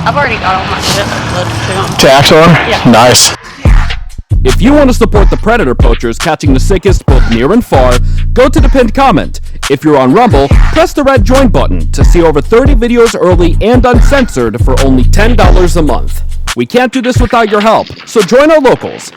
I've already got all my shit uploaded to To Axon? Yeah. Nice. If you want to support the Predator Poachers catching the sickest both near and far, go to the pinned comment. If you're on Rumble, press the red join button to see over 30 videos early and uncensored for only $10 a month. We can't do this without your help, so join our locals.